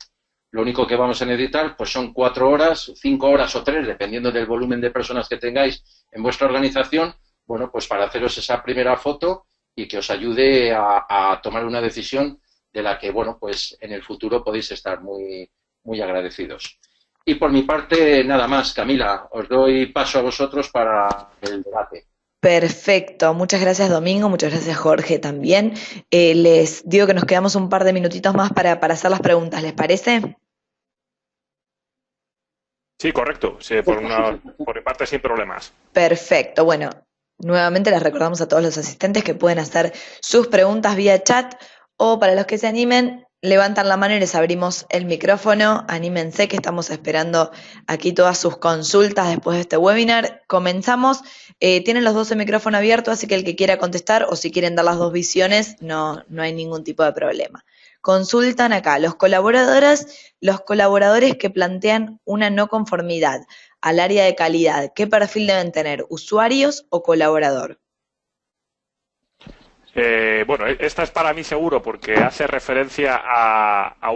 Lo único que vamos a necesitar pues son 4 horas, 5 horas o 3, dependiendo del volumen de personas que tengáis en vuestra organización, bueno, pues para haceros esa primera foto y que os ayude a tomar una decisión de la que, bueno, pues en el futuro podéis estar muy, muy agradecidos. Y por mi parte, nada más, Camila, os doy paso a vosotros para el debate. Perfecto, muchas gracias Domingo, muchas gracias Jorge también. Les digo que nos quedamos un par de minutitos más para hacer las preguntas, ¿les parece? Sí, correcto. Sí, por mi parte sin problemas. Perfecto, bueno, nuevamente les recordamos a todos los asistentes que pueden hacer sus preguntas vía chat o para los que se animen, levantan la mano y les abrimos el micrófono. Anímense que estamos esperando aquí todas sus consultas después de este webinar. Comenzamos. Tienen los dos el micrófono abierto, así que el que quiera contestar o si quieren dar las dos visiones, no hay ningún tipo de problema. Consultan acá los colaboradores que plantean una no conformidad al área de calidad. ¿Qué perfil deben tener? ¿Usuarios o colaborador? Bueno, esta es para mí seguro porque hace referencia a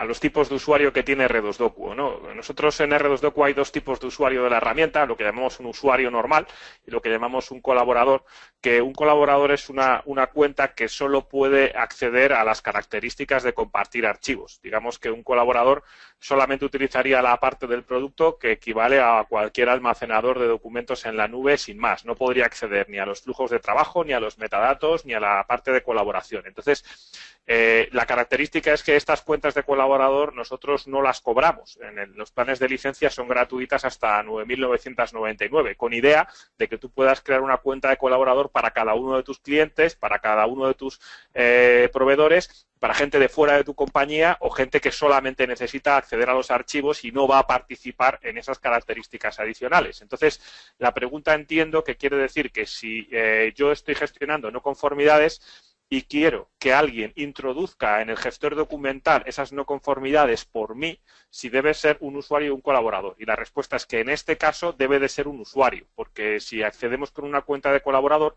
los tipos de usuario que tiene R2Docuo, ¿no? Nosotros en R2Docuo hay dos tipos de usuario de la herramienta, lo que llamamos un usuario normal y lo que llamamos un colaborador, que un colaborador es una cuenta que solo puede acceder a las características de compartir archivos. Digamos que un colaborador solamente utilizaría la parte del producto que equivale a cualquier almacenador de documentos en la nube sin más. No podría acceder ni a los flujos de trabajo, ni a los metadatos, ni a la parte de colaboración. Entonces, la característica es que estas cuentas de colaborador nosotros no las cobramos. Los planes de licencia son gratuitas hasta 9.999, con idea de que tú puedas crear una cuenta de colaborador para cada uno de tus clientes, para cada uno de tus proveedores, para gente de fuera de tu compañía o gente que solamente necesita acceder a los archivos y no va a participar en esas características adicionales. Entonces, la pregunta entiendo que quiere decir que si yo estoy gestionando no conformidades y quiero que alguien introduzca en el gestor documental esas no conformidades por mí, si debe ser un usuario o un colaborador. Y la respuesta es que en este caso debe de ser un usuario, porque si accedemos con una cuenta de colaborador,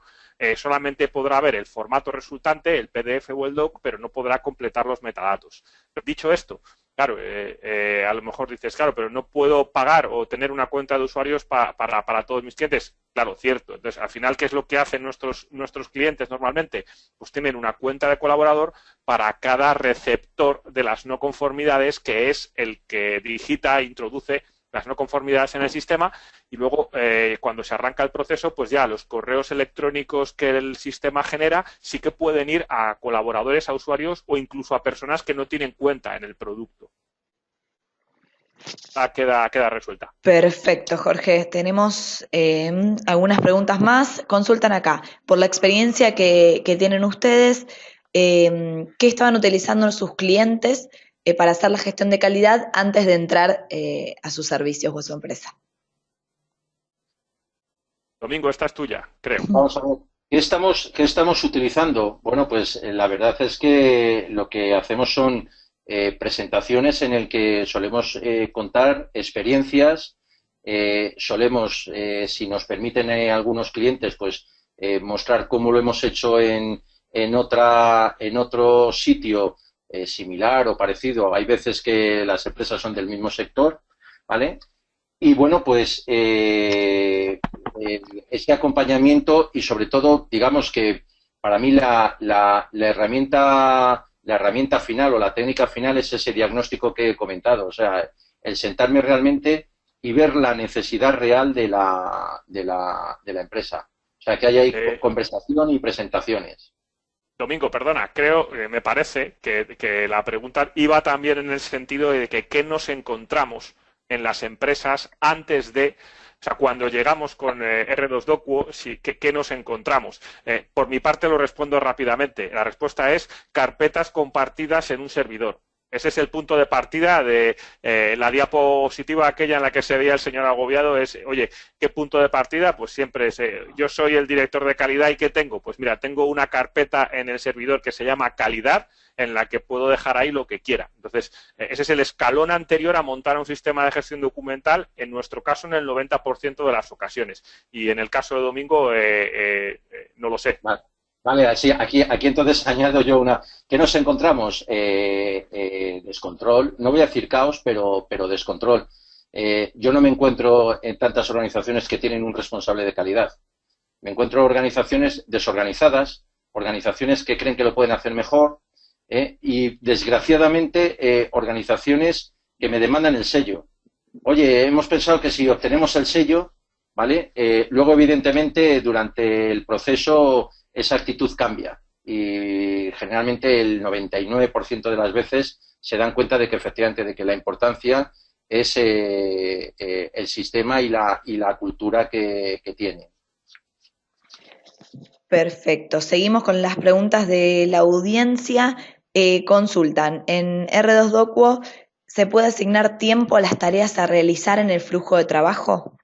solamente podrá ver el formato resultante, el PDF o el doc, pero no podrá completar los metadatos. Dicho esto, claro, a lo mejor dices, claro, pero no puedo pagar o tener una cuenta de usuarios para todos mis clientes. Claro, cierto. Entonces, al final, ¿qué es lo que hacen nuestros clientes normalmente? Pues tienen una cuenta de colaborador para cada receptor de las no conformidades, que es el que digita e introduce las no conformidades en el sistema y luego cuando se arranca el proceso, pues ya los correos electrónicos que el sistema genera sí que pueden ir a colaboradores, a usuarios o incluso a personas que no tienen cuenta en el producto. Queda resuelta. Perfecto, Jorge. Tenemos algunas preguntas más. Consultan acá. Por la experiencia que tienen ustedes, ¿qué estaban utilizando sus clientes para hacer la gestión de calidad antes de entrar a sus servicios o a su empresa? Domingo, esta es tuya, creo. Vamos a ver. ¿Qué estamos utilizando? Bueno, pues la verdad es que lo que hacemos son presentaciones en el que solemos contar experiencias, solemos, si nos permiten algunos clientes, pues mostrar cómo lo hemos hecho en otro sitio similar o parecido. Hay veces que las empresas son del mismo sector, ¿vale? Y bueno, pues ese acompañamiento y sobre todo, digamos que para mí la herramienta final o la técnica final es ese diagnóstico que he comentado, o sea, el sentarme realmente y ver la necesidad real de la empresa. O sea, que haya ahí conversación y presentaciones. Domingo, perdona, me parece que la pregunta iba también en el sentido de que qué nos encontramos en las empresas antes de, o sea, cuando llegamos con R2Docuo, ¿qué nos encontramos? Por mi parte lo respondo rápidamente. La respuesta es carpetas compartidas en un servidor. Ese es el punto de partida de la diapositiva aquella en la que se veía el señor agobiado. Es, oye, ¿qué punto de partida? Pues siempre es, yo soy el director de calidad y ¿qué tengo? Pues mira, tengo una carpeta en el servidor que se llama calidad, en la que puedo dejar ahí lo que quiera. Entonces, ese es el escalón anterior a montar un sistema de gestión documental, en nuestro caso en el 90% de las ocasiones. Y en el caso de Domingo, no lo sé. Vale, así, aquí entonces añado yo una. ¿Qué nos encontramos? Descontrol. No voy a decir caos, pero descontrol. Yo no me encuentro en tantas organizaciones que tienen un responsable de calidad. Me encuentro organizaciones desorganizadas, organizaciones que creen que lo pueden hacer mejor, y desgraciadamente organizaciones que me demandan el sello. Oye, hemos pensado que si obtenemos el sello, ¿vale? Luego, evidentemente, durante el proceso esa actitud cambia y generalmente el 99% de las veces se dan cuenta de que efectivamente de que la importancia es el sistema y la cultura que tiene. Perfecto. Seguimos con las preguntas de la audiencia. Consultan, en R2 Docuo, ¿se puede asignar tiempo a las tareas a realizar en el flujo de trabajo?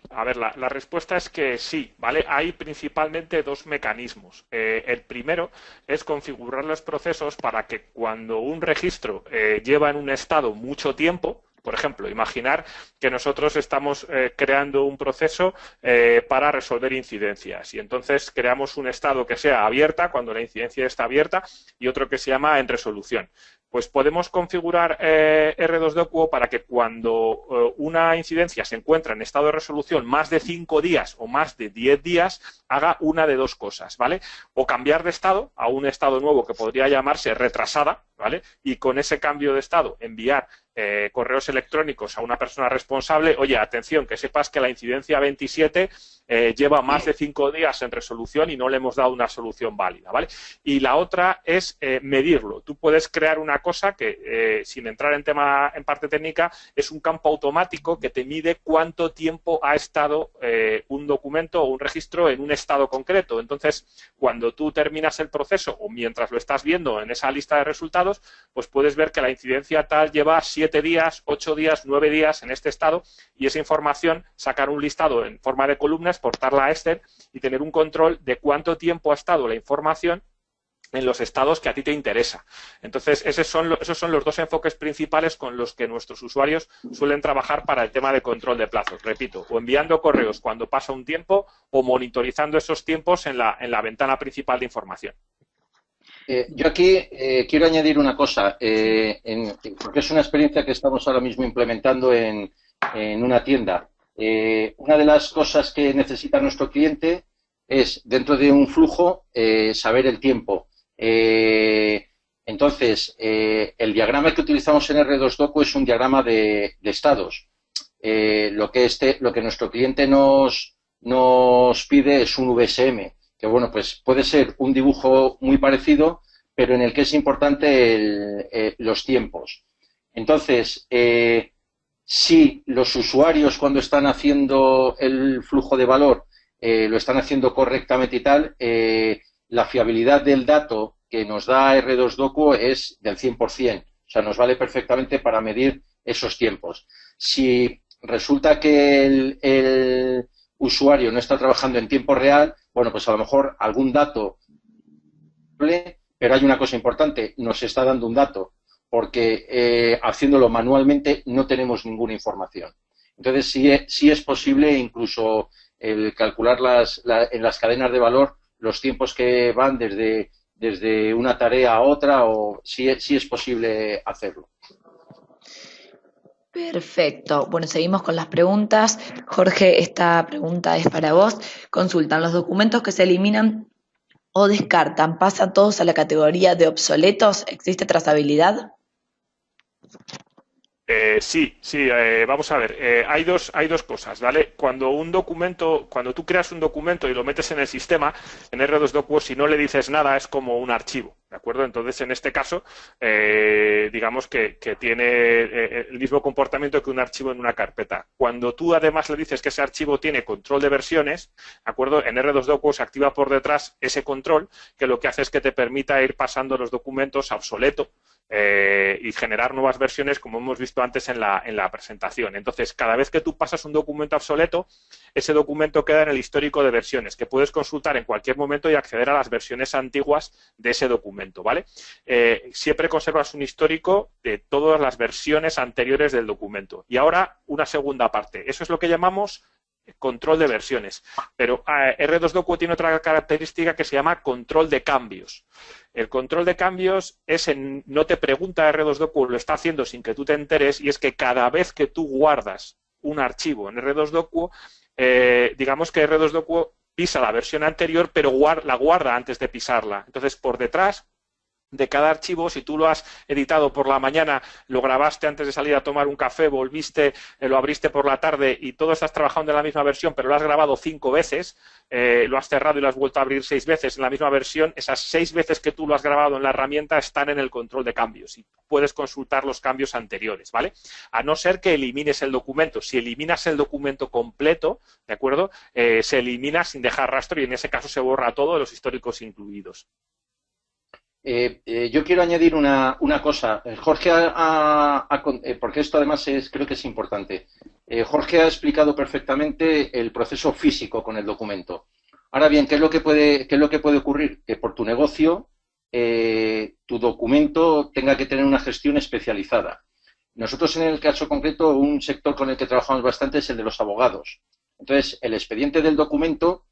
A ver, la respuesta es que sí, ¿vale? Hay principalmente dos mecanismos. El primero es configurar los procesos para que cuando un registro lleva en un estado mucho tiempo, por ejemplo, imaginar que nosotros estamos creando un proceso para resolver incidencias y entonces creamos un estado que sea abierta cuando la incidencia está abierta y otro que se llama en resolución. Pues podemos configurar R2 Docuo para que cuando una incidencia se encuentra en estado de resolución más de 5 días o más de 10 días, haga una de dos cosas, ¿vale? O cambiar de estado a un estado nuevo que podría llamarse retrasada, ¿vale? Y con ese cambio de estado enviar correos electrónicos a una persona responsable, oye, atención, que sepas que la incidencia 27 lleva más de 5 días en resolución y no le hemos dado una solución válida, ¿vale? Y la otra es medirlo. Tú puedes crear una cosa que, sin entrar en parte técnica, es un campo automático que te mide cuánto tiempo ha estado un documento o un registro en un estado concreto. Entonces, cuando tú terminas el proceso o mientras lo estás viendo en esa lista de resultados, pues puedes ver que la incidencia tal lleva 7 días, 8 días, 9 días en este estado y esa información, sacar un listado en forma de columnas, exportarla a Excel y tener un control de cuánto tiempo ha estado la información en los estados que a ti te interesa. Entonces, esos son los dos enfoques principales con los que nuestros usuarios suelen trabajar para el tema de control de plazos. Repito, o enviando correos cuando pasa un tiempo o monitorizando esos tiempos en la ventana principal de información. Yo aquí quiero añadir una cosa, porque es una experiencia que estamos ahora mismo implementando en una tienda. Una de las cosas que necesita nuestro cliente es, dentro de un flujo, saber el tiempo. Entonces, el diagrama que utilizamos en R2 Docuo es un diagrama de estados. Lo que nuestro cliente nos pide es un VSM, que bueno, pues puede ser un dibujo muy parecido, pero en el que es importante los tiempos. Entonces, si los usuarios cuando están haciendo el flujo de valor lo están haciendo correctamente y tal, la fiabilidad del dato que nos da R2 Docuo es del 100%. O sea, nos vale perfectamente para medir esos tiempos. Si resulta que el usuario no está trabajando en tiempo real, bueno, pues a lo mejor algún dato, pero hay una cosa importante, nos está dando un dato, porque haciéndolo manualmente no tenemos ninguna información. Entonces, sí es posible incluso el calcular en las cadenas de valor los tiempos que van desde una tarea a otra, o sí es posible hacerlo. Perfecto. Bueno, seguimos con las preguntas. Jorge, esta pregunta es para vos. Consultan, ¿los documentos que se eliminan o descartan pasan todos a la categoría de obsoletos? ¿Existe trazabilidad? Sí, vamos a ver, hay dos cosas, ¿vale? Cuando tú creas un documento y lo metes en el sistema, en R2 Docuo, si no le dices nada, es como un archivo, ¿de acuerdo? Entonces, en este caso, digamos que tiene el mismo comportamiento que un archivo en una carpeta. Cuando tú además le dices que ese archivo tiene control de versiones, ¿de acuerdo? En R2 Docuo se activa por detrás ese control que lo que hace es que te permita ir pasando los documentos a obsoleto, y generar nuevas versiones, como hemos visto antes en la presentación. Entonces, cada vez que tú pasas un documento obsoleto, ese documento queda en el histórico de versiones, que puedes consultar en cualquier momento y acceder a las versiones antiguas de ese documento, ¿vale? Siempre conservas un histórico de todas las versiones anteriores del documento. Y ahora, una segunda parte. Eso es lo que llamamos control de versiones. Pero R2 Docuo tiene otra característica que se llama control de cambios. El control de cambios no te pregunta R2 Docuo, lo está haciendo sin que tú te enteres, y es que cada vez que tú guardas un archivo en R2 Docuo, digamos que R2Docuo pisa la versión anterior, pero la guarda antes de pisarla. Entonces, por detrás de cada archivo, si tú lo has editado por la mañana, lo grabaste antes de salir a tomar un café, volviste, lo abriste por la tarde y todo estás trabajando en la misma versión, pero lo has grabado 5 veces, lo has cerrado y lo has vuelto a abrir 6 veces en la misma versión, esas 6 veces que tú lo has grabado en la herramienta están en el control de cambios y puedes consultar los cambios anteriores, ¿vale? A no ser que elimines el documento. Si eliminas el documento completo, ¿de acuerdo? Se elimina sin dejar rastro y en ese caso se borra todo, los históricos incluidos. Yo quiero añadir una cosa. Jorge, porque esto además creo que es importante. Jorge ha explicado perfectamente el proceso físico con el documento. Ahora bien, ¿qué es lo que puede ocurrir? Que por tu negocio tu documento tenga que tener una gestión especializada. Nosotros, en el caso concreto, un sector con el que trabajamos bastante es el de los abogados. Entonces, el expediente del documento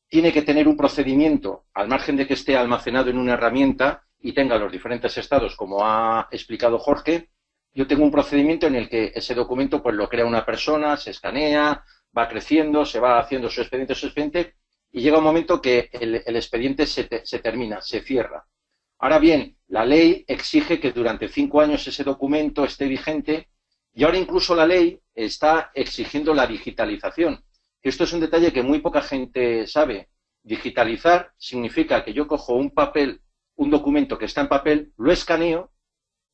tiene que tener un procedimiento, al margen de que esté almacenado en una herramienta y tenga los diferentes estados, como ha explicado Jorge. Yo tengo un procedimiento en el que ese documento pues lo crea una persona, se escanea, va creciendo, se va haciendo su expediente, y llega un momento que el expediente se termina, se cierra. Ahora bien, la ley exige que durante 5 años ese documento esté vigente y ahora incluso la ley está exigiendo la digitalización. Esto es un detalle que muy poca gente sabe. Digitalizar significa que yo cojo un documento que está en papel, lo escaneo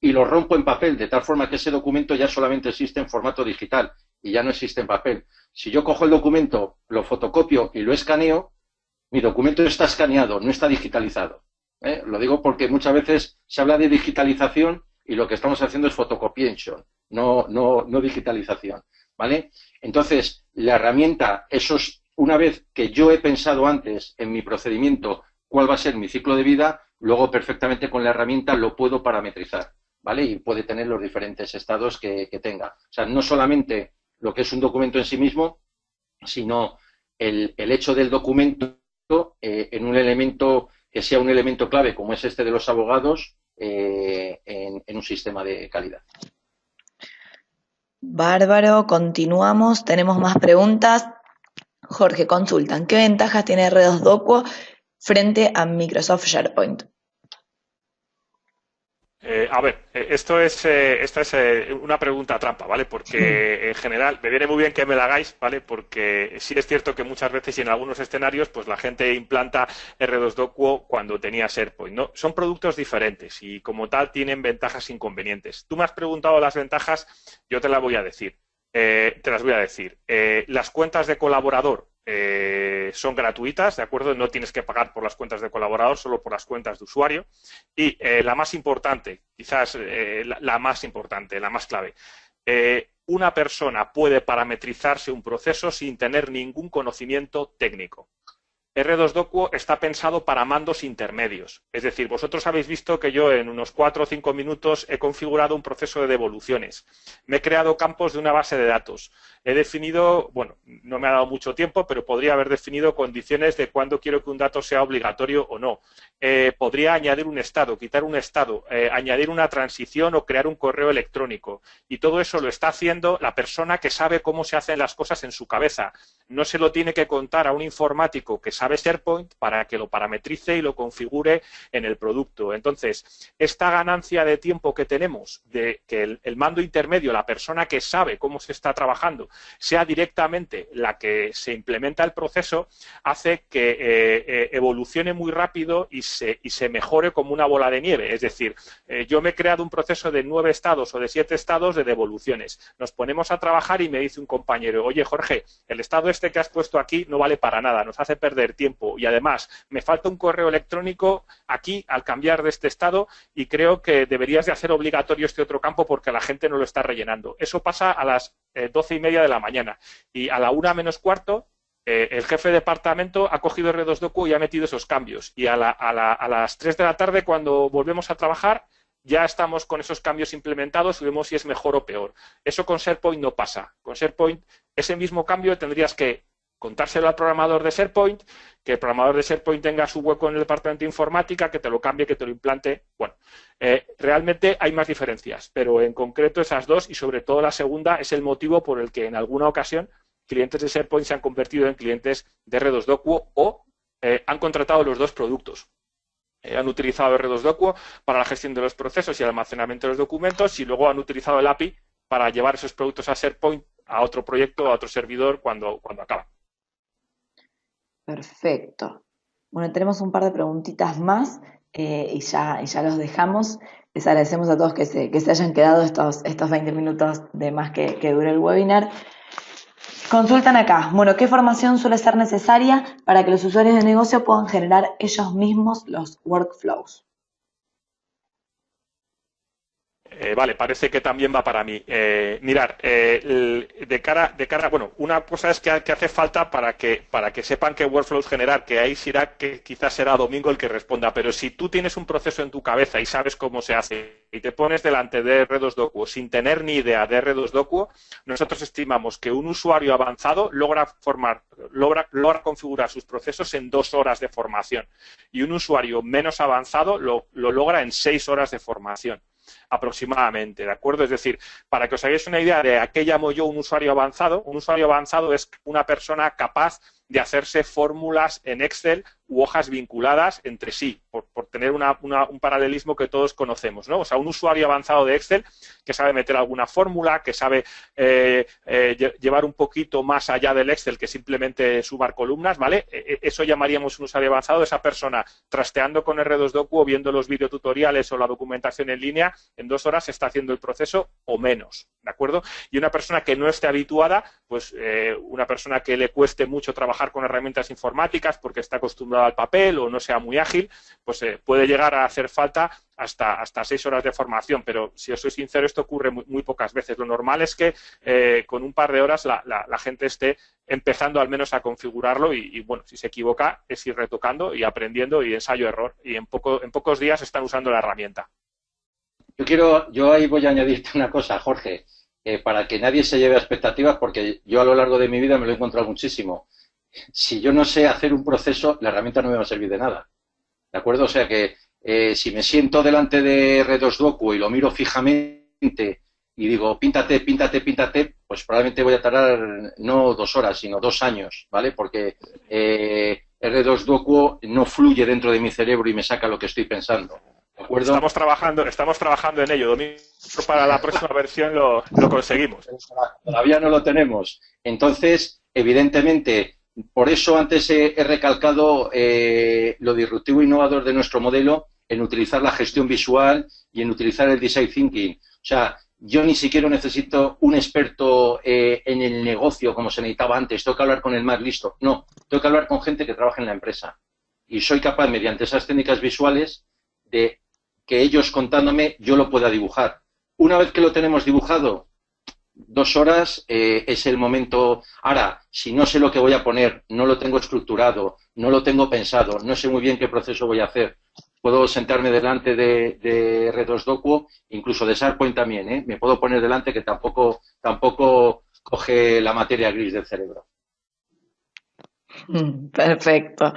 y lo rompo en papel, de tal forma que ese documento ya solamente existe en formato digital y ya no existe en papel. Si yo cojo el documento, lo fotocopio y lo escaneo, mi documento está escaneado, no está digitalizado. Lo digo porque muchas veces se habla de digitalización y lo que estamos haciendo es photocopiation, no digitalización. ¿Vale? Entonces, la herramienta, una vez que yo he pensado antes en mi procedimiento cuál va a ser mi ciclo de vida, luego perfectamente con la herramienta lo puedo parametrizar, ¿vale? Y puede tener los diferentes estados que tenga. O sea, no solamente lo que es un documento en sí mismo, sino el hecho del documento en un elemento que sea un elemento clave, como es este de los abogados, en un sistema de calidad. Bárbaro, continuamos, tenemos más preguntas. Jorge, consultan, ¿qué ventajas tiene R2Docuo frente a Microsoft SharePoint? Esta es una pregunta trampa, ¿vale? Porque en general me viene muy bien que me la hagáis, ¿vale? Porque sí es cierto que muchas veces y en algunos escenarios pues la gente implanta R2Docuo cuando tenía SharePoint, ¿no? Son productos diferentes y como tal tienen ventajas e inconvenientes. Tú me has preguntado las ventajas, yo te las voy a decir. Las cuentas de colaborador son gratuitas, ¿de acuerdo? No tienes que pagar por las cuentas de colaborador, solo por las cuentas de usuario. Y la más importante, quizás la más importante, la más clave, una persona puede parametrizarse un proceso sin tener ningún conocimiento técnico. R2Docuo está pensado para mandos intermedios. Es decir, vosotros habéis visto que yo en unos 4 o 5 minutos he configurado un proceso de devoluciones. Me he creado campos de una base de datos. He definido, bueno, no me ha dado mucho tiempo, pero podría haber definido condiciones de cuándo quiero que un dato sea obligatorio o no. Podría añadir un estado, quitar un estado, añadir una transición o crear un correo electrónico. Y todo eso lo está haciendo la persona que sabe cómo se hacen las cosas en su cabeza. No se lo tiene que contar a un informático que sabe SharePoint para que lo parametrice y lo configure en el producto. Entonces, esta ganancia de tiempo que tenemos de que el mando intermedio, la persona que sabe cómo se está trabajando, sea directamente la que se implementa el proceso, hace que evolucione muy rápido y se mejore como una bola de nieve. Es decir, yo me he creado un proceso de 9 estados o de 7 estados de devoluciones. Nos ponemos a trabajar y me dice un compañero, oye Jorge, el estado este que has puesto aquí no vale para nada, nos hace perder tiempo y además me falta un correo electrónico aquí al cambiar de este estado y creo que deberías de hacer obligatorio este otro campo porque la gente no lo está rellenando. Eso pasa a las 12:30 de la mañana y a la 1:15 el jefe de departamento ha cogido R2Docuo y ha metido esos cambios y a las 3 de la tarde cuando volvemos a trabajar ya estamos con esos cambios implementados y vemos si es mejor o peor. Eso con SharePoint no pasa. Con SharePoint ese mismo cambio tendrías que contárselo al programador de SharePoint, que el programador de SharePoint tenga su hueco en el departamento de informática, que te lo cambie, que te lo implante. Bueno, realmente hay más diferencias, pero en concreto esas dos y sobre todo la segunda es el motivo por el que en alguna ocasión clientes de SharePoint se han convertido en clientes de R2Docuo o han contratado los dos productos. Han utilizado R2Docuo para la gestión de los procesos y el almacenamiento de los documentos y luego han utilizado el API para llevar esos productos a SharePoint a otro proyecto, a otro servidor cuando acaban. Perfecto. Bueno, tenemos un par de preguntitas más y ya los dejamos. Les agradecemos a todos que se hayan quedado estos 20 minutos de más que dure el webinar. Consultan acá, bueno, ¿qué formación suele ser necesaria para que los usuarios de negocio puedan generar ellos mismos los workflows? Vale, parece que también va para mí. Mirar, de cara, bueno, una cosa es que hace falta para que sepan qué workflows generar, que ahí que quizás será Domingo el que responda, pero si tú tienes un proceso en tu cabeza y sabes cómo se hace y te pones delante de R2Docuo sin tener ni idea de R2Docuo, nosotros estimamos que un usuario avanzado logra configurar sus procesos en 2 horas de formación y un usuario menos avanzado lo logra en 6 horas de formación. Aproximadamente, ¿de acuerdo? Es decir, para que os hagáis una idea de a qué llamo yo un usuario avanzado es una persona capaz de hacerse fórmulas en Excel u hojas vinculadas entre sí, por tener un paralelismo que todos conocemos, ¿no? O sea, un usuario avanzado de Excel que sabe meter alguna fórmula, que sabe llevar un poquito más allá del Excel que simplemente sumar columnas, ¿vale? Eso llamaríamos un usuario avanzado. Esa persona trasteando con R2Docuo, viendo los videotutoriales o la documentación en línea, en 2 horas está haciendo el proceso o menos, ¿de acuerdo? Y una persona que no esté habituada, pues una persona que le cueste mucho trabajar con herramientas informáticas porque está acostumbrada al papel o no sea muy ágil, pues puede llegar a hacer falta hasta 6 horas de formación, pero si os soy sincero, esto ocurre muy pocas veces. Lo normal es que con un par de horas la gente esté empezando al menos a configurarlo y bueno, si se equivoca es ir retocando y aprendiendo y ensayo-error y en pocos días están usando la herramienta. Yo ahí voy a añadirte una cosa, Jorge, para que nadie se lleve a expectativas, porque yo a lo largo de mi vida me lo he encontrado muchísimo. Si yo no sé hacer un proceso, la herramienta no me va a servir de nada, ¿de acuerdo? O sea que si me siento delante de R2Docuo y lo miro fijamente y digo, píntate, pues probablemente voy a tardar no 2 horas, sino 2 años, ¿vale? Porque R2Docuo no fluye dentro de mi cerebro y me saca lo que estoy pensando. ¿De acuerdo? Estamos trabajando en ello, Domingo. Para la próxima versión lo conseguimos. Todavía no lo tenemos. Entonces, evidentemente, por eso antes he recalcado lo disruptivo e innovador de nuestro modelo en utilizar la gestión visual y en utilizar el design thinking. O sea, yo ni siquiera necesito un experto en el negocio como se necesitaba antes. Tengo que hablar con el más listo. No, tengo que hablar con gente que trabaja en la empresa. Y soy capaz, mediante esas técnicas visuales, de que ellos contándome yo lo pueda dibujar. Una vez que lo tenemos dibujado, 2 horas es el momento. Ahora, si no sé lo que voy a poner, no lo tengo estructurado, no lo tengo pensado, no sé muy bien qué proceso voy a hacer, puedo sentarme delante de R2Docuo, incluso de SharePoint también, ¿eh? Me puedo poner delante, que tampoco coge la materia gris del cerebro. Perfecto.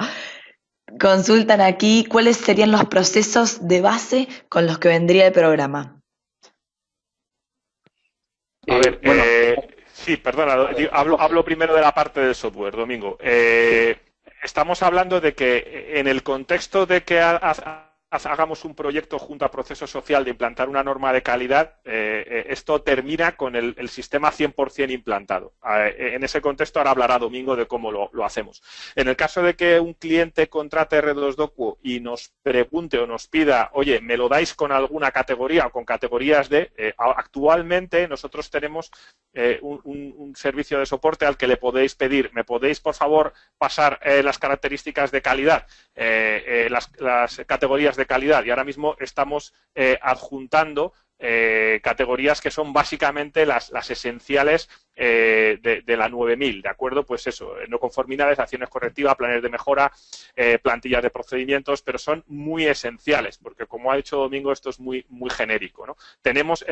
Consultan aquí cuáles serían los procesos de base con los que vendría el programa. A ver, sí, perdona, hablo primero de la parte del software, Domingo. Estamos hablando de que en el contexto de que hagamos un proyecto junto a Proceso Social de implantar una norma de calidad, esto termina con el sistema 100% implantado. En ese contexto ahora hablará Domingo de cómo lo hacemos. En el caso de que un cliente contrate R2Docuo y nos pregunte o nos pida, oye, ¿me lo dais con alguna categoría o con categorías de...? Actualmente nosotros tenemos un servicio de soporte al que le podéis pedir, ¿me podéis, por favor, pasar las características de calidad, las categorías de calidad? Y ahora mismo estamos adjuntando categorías que son básicamente las esenciales de la 9000, ¿de acuerdo? Pues eso, no conformidades, acciones correctivas, planes de mejora, plantillas de procedimientos, pero son muy esenciales, porque como ha dicho Domingo, esto es muy genérico, ¿no? Tenemos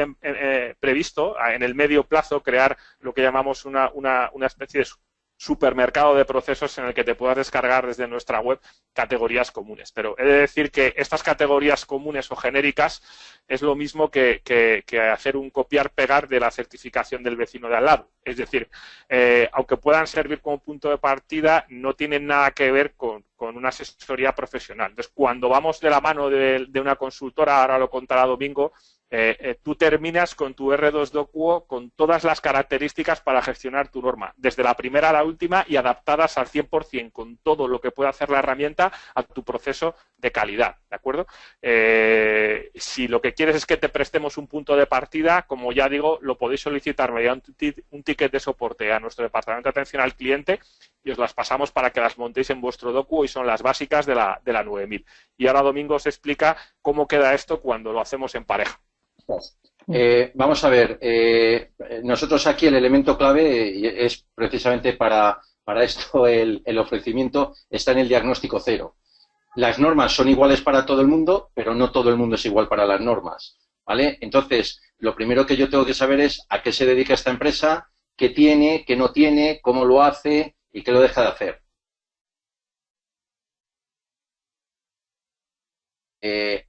previsto en el medio plazo crear lo que llamamos una especie supermercado de procesos en el que te puedas descargar desde nuestra web categorías comunes. Pero he de decir que estas categorías comunes o genéricas es lo mismo que hacer un copiar-pegar de la certificación del vecino de al lado. Es decir, aunque puedan servir como punto de partida, no tienen nada que ver con una asesoría profesional. Entonces, cuando vamos de la mano de una consultora, ahora lo contará Domingo, tú terminas con tu R2 Docuo con todas las características para gestionar tu norma, desde la primera a la última y adaptadas al 100% con todo lo que puede hacer la herramienta a tu proceso de calidad, ¿de acuerdo? Si lo que quieres es que te prestemos un punto de partida, como ya digo, lo podéis solicitar mediante un ticket de soporte a nuestro departamento de atención al cliente y os las pasamos para que las montéis en vuestro Docuo y son las básicas de la 9000. Y ahora Domingo os explica cómo queda esto cuando lo hacemos en pareja. Vamos a ver, nosotros aquí el elemento clave es precisamente para esto el ofrecimiento está en el diagnóstico cero. Las normas son iguales para todo el mundo, pero no todo el mundo es igual para las normas, ¿vale? Entonces, lo primero que yo tengo que saber es a qué se dedica esta empresa, qué tiene, qué no tiene, cómo lo hace y qué lo deja de hacer.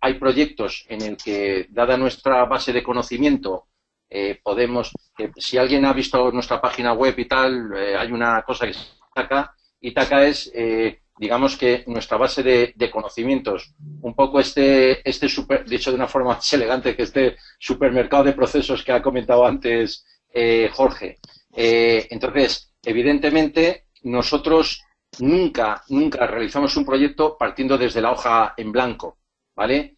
Hay proyectos en el que, dada nuestra base de conocimiento, podemos, si alguien ha visto nuestra página web y tal, hay una cosa que es Itaca. Itaca es, digamos que nuestra base de conocimientos, un poco dicho de una forma más elegante, que este supermercado de procesos que ha comentado antes Jorge. Entonces, evidentemente, nosotros nunca realizamos un proyecto partiendo desde la hoja en blanco. ¿Vale?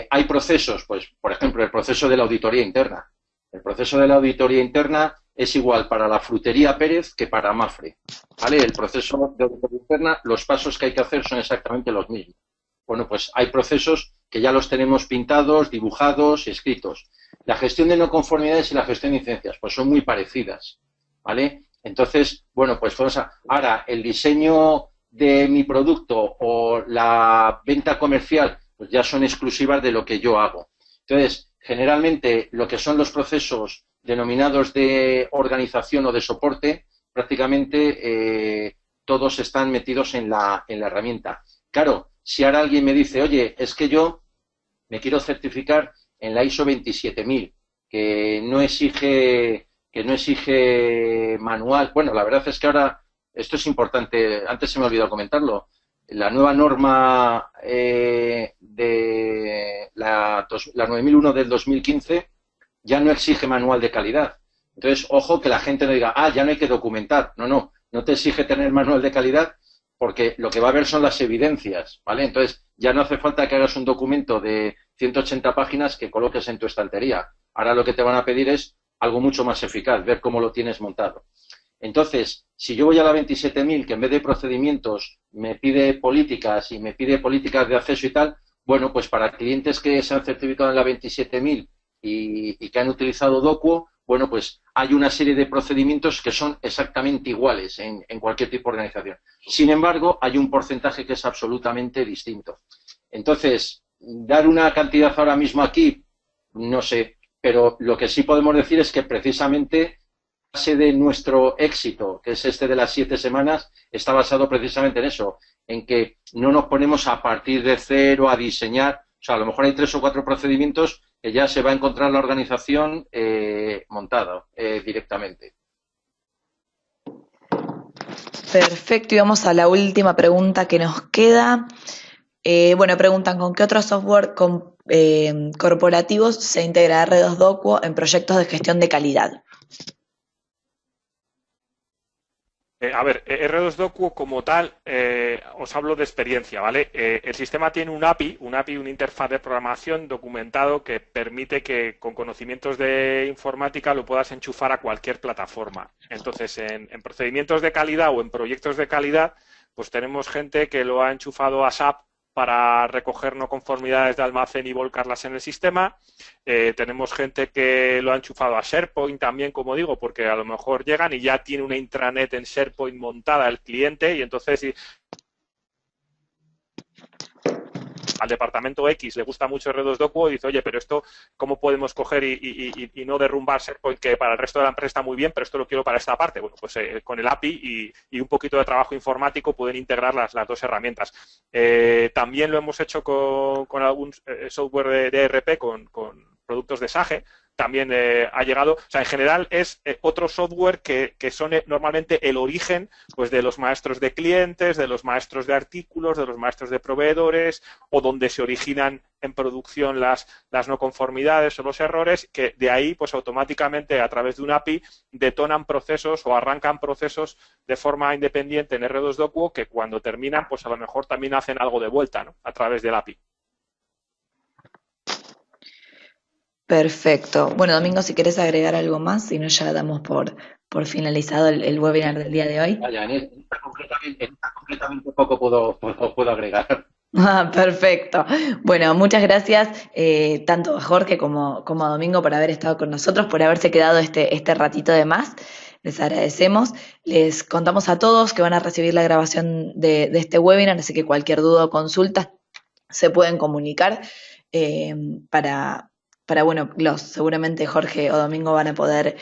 Hay procesos, pues, por ejemplo, el proceso de la auditoría interna. El proceso de la auditoría interna es igual para la frutería Pérez que para Mafre. ¿Vale? El proceso de auditoría interna, los pasos que hay que hacer son exactamente los mismos. Bueno, pues hay procesos que ya los tenemos pintados, dibujados y escritos. La gestión de no conformidades y la gestión de incidencias, pues son muy parecidas. ¿Vale? Entonces, bueno, pues ahora el diseño de mi producto o la venta comercial pues ya son exclusivas de lo que yo hago. Entonces, generalmente lo que son los procesos denominados de organización o de soporte, prácticamente todos están metidos en la herramienta. Claro, si ahora alguien me dice, oye, es que yo me quiero certificar en la ISO 27000, que no exige manual. Bueno, la verdad es que ahora, esto es importante, antes se me ha olvidado comentarlo, la nueva norma de la 9001 del 2015 ya no exige manual de calidad. Entonces, ojo que la gente no diga, ya no hay que documentar. No te exige tener manual de calidad porque lo que va a haber son las evidencias, ¿vale? Entonces, ya no hace falta que hagas un documento de 180 páginas que coloques en tu estantería. Ahora lo que te van a pedir es algo mucho más eficaz, ver cómo lo tienes montado. Entonces, si yo voy a la 27000, que en vez de procedimientos me pide políticas y me pide políticas de acceso y tal, bueno, pues para clientes que se han certificado en la 27000 y que han utilizado Docuo, bueno, pues hay una serie de procedimientos que son exactamente iguales en cualquier tipo de organización. Sin embargo, hay un porcentaje que es absolutamente distinto. Entonces, dar una cantidad ahora mismo aquí, no sé, pero lo que sí podemos decir es que precisamente la base de nuestro éxito, que es este de las 7 semanas, está basado precisamente en eso, en que no nos ponemos a partir de cero a diseñar. O sea, a lo mejor hay 3 o 4 procedimientos que ya se va a encontrar la organización montada directamente. Perfecto, y vamos a la última pregunta que nos queda. Bueno, preguntan ¿con qué otros software corporativos se integra R2 Docuo en proyectos de gestión de calidad? A ver, R2 Docuo como tal, os hablo de experiencia, ¿vale? El sistema tiene una interfaz de programación documentado que permite que con conocimientos de informática lo puedas enchufar a cualquier plataforma. Entonces, en procedimientos de calidad o en proyectos de calidad, pues tenemos gente que lo ha enchufado a SAP para recoger no conformidades de almacén y volcarlas en el sistema. Tenemos gente que lo ha enchufado a SharePoint también, como digo, porque a lo mejor llegan y ya tiene una intranet en SharePoint montada el cliente y entonces... al departamento X le gusta mucho R2Docuo y dice, oye, pero esto, ¿cómo podemos coger y no derrumbar SharePoint, que para el resto de la empresa está muy bien, pero esto lo quiero para esta parte? Bueno, pues con el API y un poquito de trabajo informático pueden integrar las dos herramientas. También lo hemos hecho con algún software de ERP, con productos de Sage. También ha llegado, o sea, en general es otro software que son normalmente el origen, pues, de los maestros de clientes, de los maestros de artículos, de los maestros de proveedores, o donde se originan en producción las no conformidades o los errores, que de ahí, pues, automáticamente a través de un API detonan procesos o arrancan procesos de forma independiente en R2Docuo, que cuando terminan, pues a lo mejor también hacen algo de vuelta, ¿no?, a través del API. Perfecto. Bueno, Domingo, si querés agregar algo más, si no ya damos por finalizado el webinar del día de hoy. Vaya, en esta completamente poco puedo agregar. Ah, perfecto. Bueno, muchas gracias tanto a Jorge como a Domingo por haber estado con nosotros, por haberse quedado este ratito de más. Les agradecemos. Les contamos a todos que van a recibir la grabación de este webinar, así que cualquier duda o consulta se pueden comunicar para bueno, seguramente Jorge o Domingo van a poder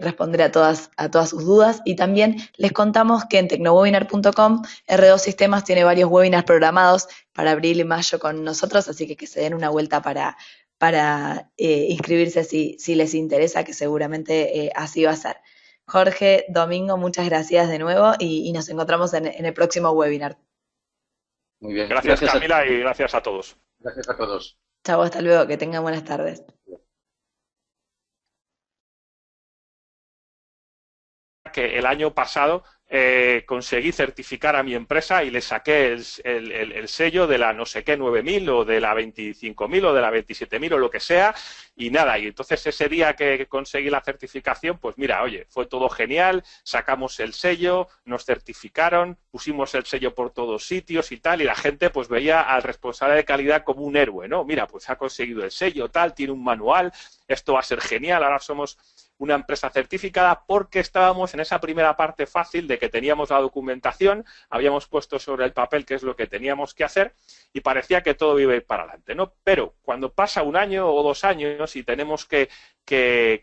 responder a todas sus dudas. Y también les contamos que en tecnowebinar.com R2 Sistemas tiene varios webinars programados para abril y mayo con nosotros, así que se den una vuelta para inscribirse si les interesa, que seguramente así va a ser. Jorge, Domingo, muchas gracias de nuevo y nos encontramos en el próximo webinar. Muy bien. Gracias Camila, y gracias a todos. Gracias a todos. Chao, hasta luego, que tengan buenas tardes. Que el año pasado conseguí certificar a mi empresa y le saqué el sello de la no sé qué 9000 o de la 25000 o de la 27000 o lo que sea, y nada, y entonces ese día que conseguí la certificación, pues mira, oye, fue todo genial, sacamos el sello, nos certificaron, pusimos el sello por todos sitios y tal, y la gente pues veía al responsable de calidad como un héroe, ¿no? Mira, pues ha conseguido el sello, tal, tiene un manual, esto va a ser genial, ahora somos una empresa certificada, porque estábamos en esa primera parte fácil de que teníamos la documentación, habíamos puesto sobre el papel qué es lo que teníamos que hacer y parecía que todo iba a ir para adelante, ¿no? Pero cuando pasa un año o 2 años y tenemos que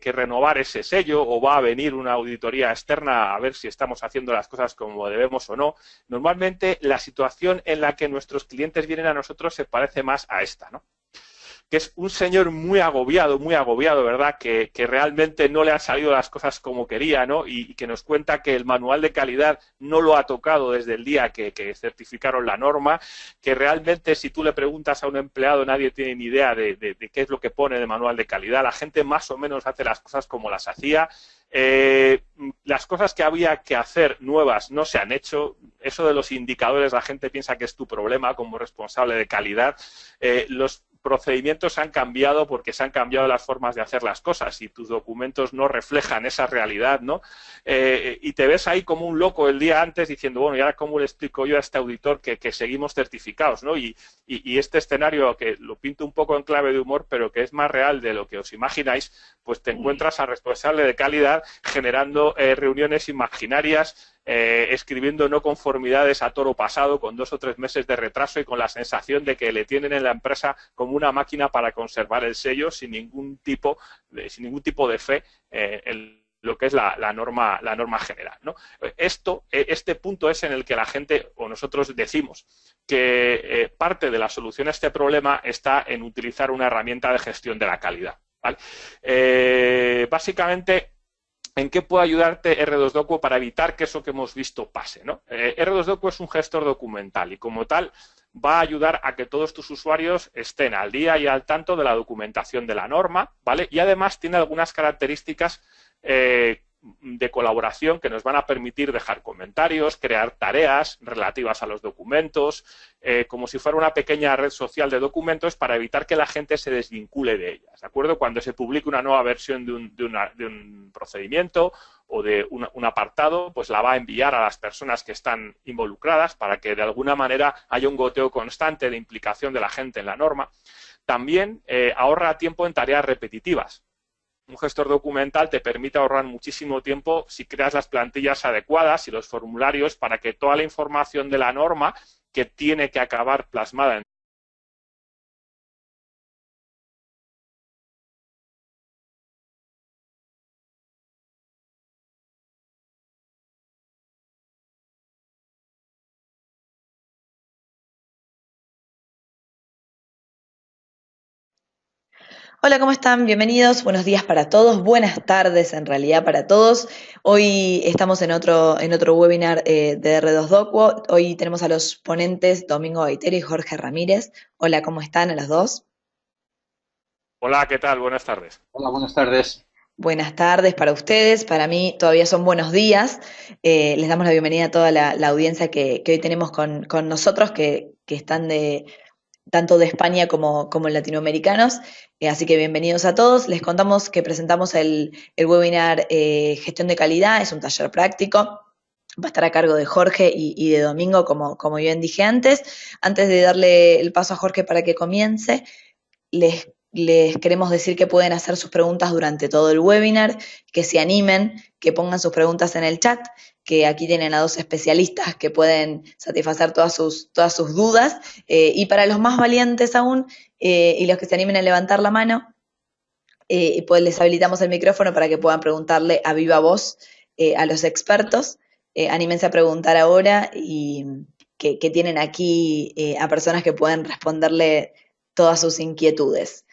renovar ese sello, o va a venir una auditoría externa a ver si estamos haciendo las cosas como debemos o no, normalmente la situación en la que nuestros clientes vienen a nosotros se parece más a esta, ¿no? Que es un señor muy agobiado, ¿verdad? Que realmente no le han salido las cosas como quería, ¿no? Y que nos cuenta que el manual de calidad no lo ha tocado desde el día que certificaron la norma, que realmente si tú le preguntas a un empleado nadie tiene ni idea de qué es lo que pone en el manual de calidad. La gente más o menos hace las cosas como las hacía. Las cosas que había que hacer nuevas no se han hecho. Eso de los indicadores, la gente piensa que es tu problema como responsable de calidad. Los procedimientos han cambiado porque se han cambiado las formas de hacer las cosas y tus documentos no reflejan esa realidad, ¿no? Y te ves ahí como un loco el día antes diciendo, bueno, ¿y ahora cómo le explico yo a este auditor que seguimos certificados, ¿no? Y este escenario, que lo pinto un poco en clave de humor, pero que es más real de lo que os imagináis, pues te encuentras al responsable de calidad generando reuniones imaginarias, escribiendo no conformidades a toro pasado con 2 o 3 meses de retraso y con la sensación de que le tienen en la empresa como una máquina para conservar el sello sin ningún tipo de fe en lo que es la norma general, ¿no? Este punto es en el que la gente o nosotros decimos que parte de la solución a este problema está en utilizar una herramienta de gestión de la calidad, ¿vale? Básicamente, ¿en qué puede ayudarte R2Docuo para evitar que eso que hemos visto pase, ¿no? R2Docuo es un gestor documental y como tal va a ayudar a que todos tus usuarios estén al día y al tanto de la documentación de la norma, ¿vale? Y además tiene algunas características de colaboración que nos van a permitir dejar comentarios, crear tareas relativas a los documentos, como si fuera una pequeña red social de documentos para evitar que la gente se desvincule de ellas, ¿de acuerdo? Cuando se publique una nueva versión de un procedimiento o de un apartado, pues la va a enviar a las personas que están involucradas para que de alguna manera haya un goteo constante de implicación de la gente en la norma. También ahorra tiempo en tareas repetitivas. Un gestor documental te permite ahorrar muchísimo tiempo si creas las plantillas adecuadas y los formularios para que toda la información de la norma que tiene que acabar plasmada en Hola, ¿cómo están? Bienvenidos, buenos días para todos, buenas tardes en realidad para todos. Hoy estamos en otro webinar de R2Docuo. Hoy tenemos a los ponentes Domingo Gaitero y Jorge Ramírez. Hola, ¿cómo están a los dos? Hola, ¿qué tal? Buenas tardes. Hola, buenas tardes. Buenas tardes para ustedes, para mí todavía son buenos días. Les damos la bienvenida a toda la audiencia que hoy tenemos con nosotros, que están tanto de España como latinoamericanos. Así que bienvenidos a todos. Les contamos que presentamos el webinar Gestión de Calidad, es un taller práctico. Va a estar a cargo de Jorge y de Domingo, como bien dije antes. Antes de darle el paso a Jorge para que comience, les queremos decir que pueden hacer sus preguntas durante todo el webinar, que se animen, que pongan sus preguntas en el chat, que aquí tienen a dos especialistas que pueden satisfacer todas sus dudas. Y para los más valientes aún, y los que se animen a levantar la mano, pues les habilitamos el micrófono para que puedan preguntarle a viva voz a los expertos. Anímense a preguntar ahora y que tienen aquí a personas que pueden responderle todas sus inquietudes.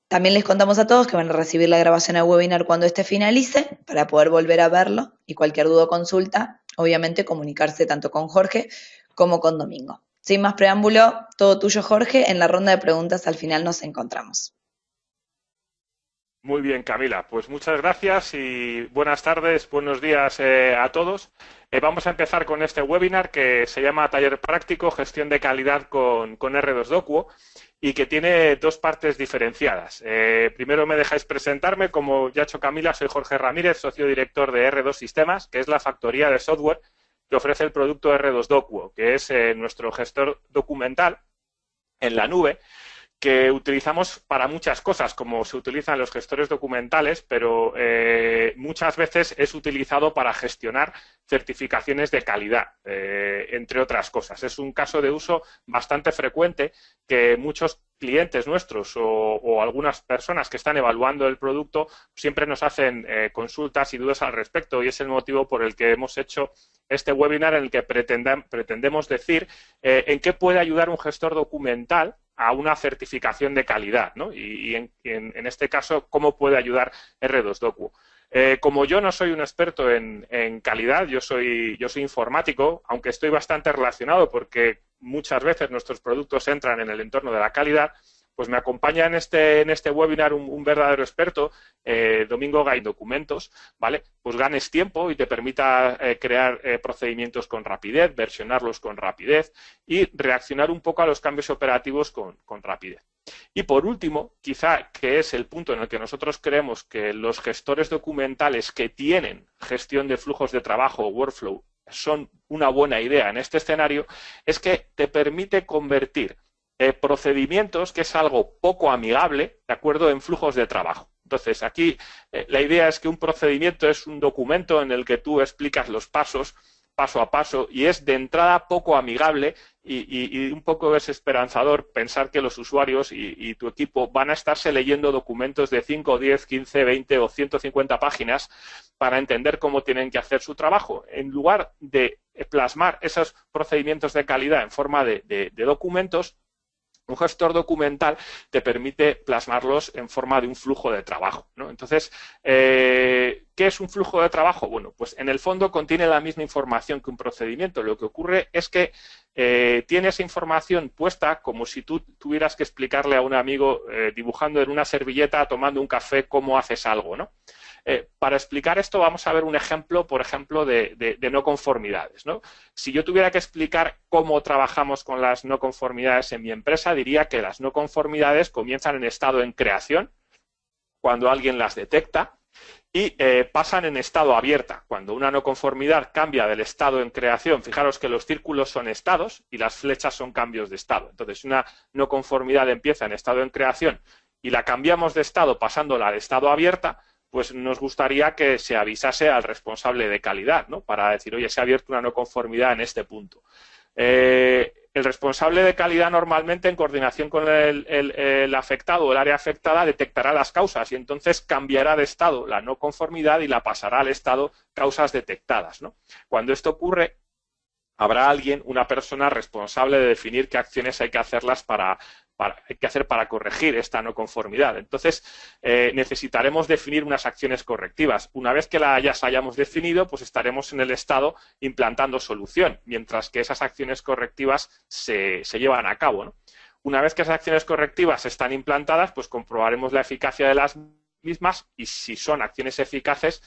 También les contamos a todos que van a recibir la grabación al webinar cuando este finalice para poder volver a verlo y cualquier duda o consulta, obviamente comunicarse tanto con Jorge como con Domingo. Sin más preámbulo, todo tuyo, Jorge. En la ronda de preguntas al final nos encontramos. Muy bien, Camila. Pues muchas gracias y buenas tardes, buenos días a todos. Vamos a empezar con este webinar que se llama Taller Práctico, Gestión de Calidad con R2Docuo y que tiene dos partes diferenciadas. Primero me dejáis presentarme. Como ya ha hecho Camila, soy Jorge Ramírez, socio director de R2 Sistemas, que es la factoría de software que ofrece el producto R2Docuo, que es nuestro gestor documental en la nube, que utilizamos para muchas cosas, como se utilizan los gestores documentales, pero muchas veces es utilizado para gestionar certificaciones de calidad, entre otras cosas. Es un caso de uso bastante frecuente que muchos clientes nuestros o algunas personas que están evaluando el producto siempre nos hacen consultas y dudas al respecto, y es el motivo por el que hemos hecho este webinar en el que pretendemos decir en qué puede ayudar un gestor documental a una certificación de calidad, ¿no? Y en este caso, ¿cómo puede ayudar R2Docuo? Como yo no soy un experto en calidad, yo soy informático, aunque estoy bastante relacionado porque muchas veces nuestros productos entran en el entorno de la calidad, pues me acompaña en este webinar un verdadero experto, Domingo Gaitero, documentos, ¿vale? Pues ganes tiempo y te permita crear procedimientos con rapidez, versionarlos con rapidez y reaccionar un poco a los cambios operativos con rapidez. Y por último, quizá que es el punto en el que nosotros creemos que los gestores documentales que tienen gestión de flujos de trabajo o workflow son una buena idea en este escenario, es que te permite convertir procedimientos, que es algo poco amigable, ¿de acuerdo?, en flujos de trabajo. Entonces, aquí la idea es que un procedimiento es un documento en el que tú explicas los pasos, paso a paso, y es de entrada poco amigable y un poco desesperanzador pensar que los usuarios y tu equipo van a estarse leyendo documentos de 5, 10, 15, 20 o 150 páginas para entender cómo tienen que hacer su trabajo. En lugar de plasmar esos procedimientos de calidad en forma de documentos, un gestor documental te permite plasmarlos en forma de un flujo de trabajo, ¿no? Entonces, ¿qué es un flujo de trabajo? Bueno, pues en el fondo contiene la misma información que un procedimiento. Lo que ocurre es que tiene esa información puesta como si tú tuvieras que explicarle a un amigo dibujando en una servilleta, tomando un café, cómo haces algo, ¿no? Para explicar esto vamos a ver un ejemplo, por ejemplo, de no conformidades, ¿no? Si yo tuviera que explicar cómo trabajamos con las no conformidades en mi empresa, diría que las no conformidades comienzan en estado en creación, cuando alguien las detecta, y pasan en estado abierta. Cuando una no conformidad cambia del estado en creación, fijaros que los círculos son estados y las flechas son cambios de estado. Entonces, si una no conformidad empieza en estado en creación y la cambiamos de estado pasándola de estado abierta, pues nos gustaría que se avisase al responsable de calidad, ¿no? Para decir, oye, se ha abierto una no conformidad en este punto. El responsable de calidad normalmente, en coordinación con el afectado o el área afectada, detectará las causas y entonces cambiará de estado la no conformidad y la pasará al estado causas detectadas, ¿no? Cuando esto ocurre, habrá alguien, una persona responsable de definir qué acciones hay que hacerlas hay que hacer para corregir esta no conformidad. Entonces, necesitaremos definir unas acciones correctivas. Una vez que las hayamos definido, pues estaremos en el estado implantando solución, mientras que esas acciones correctivas se llevan a cabo, ¿no? Una vez que esas acciones correctivas están implantadas, pues comprobaremos la eficacia de las mismas y si son acciones eficaces,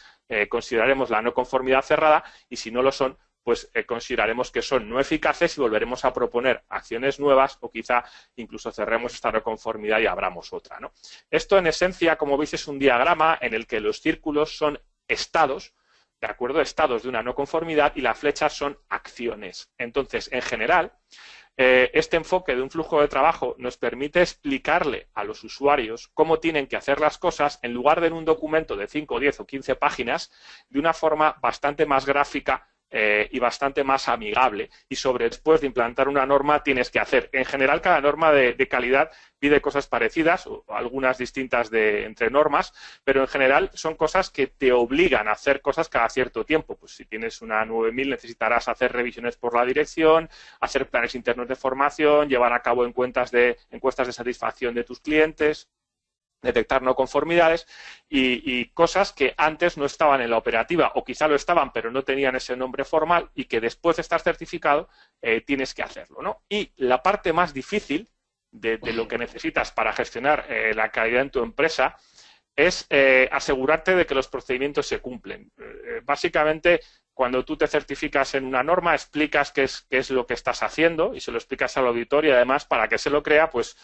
consideraremos la no conformidad cerrada y si no lo son, pues consideraremos que son no eficaces y volveremos a proponer acciones nuevas o quizá incluso cerremos esta no conformidad y abramos otra, ¿no? Esto en esencia, como veis, es un diagrama en el que los círculos son estados, ¿de acuerdo? Estados de una no conformidad y las flechas son acciones. Entonces, en general, este enfoque de un flujo de trabajo nos permite explicarle a los usuarios cómo tienen que hacer las cosas en lugar de en un documento de 5, 10 o 15 páginas de una forma bastante más gráfica y bastante más amigable y después de implantar una norma tienes que hacer. En general, cada norma de calidad pide cosas parecidas o algunas distintas entre normas, pero en general son cosas que te obligan a hacer cosas cada cierto tiempo. Pues si tienes una 9000 necesitarás hacer revisiones por la dirección, hacer planes internos de formación, llevar a cabo encuestas de satisfacción de tus clientes, detectar no conformidades y cosas que antes no estaban en la operativa o quizá lo estaban pero no tenían ese nombre formal y que después de estar certificado tienes que hacerlo, ¿no? Y la parte más difícil de lo que necesitas para gestionar la calidad en tu empresa es asegurarte de que los procedimientos se cumplen. Básicamente, cuando tú te certificas en una norma, explicas qué es lo que estás haciendo y se lo explicas al auditor y además para que se lo crea, pues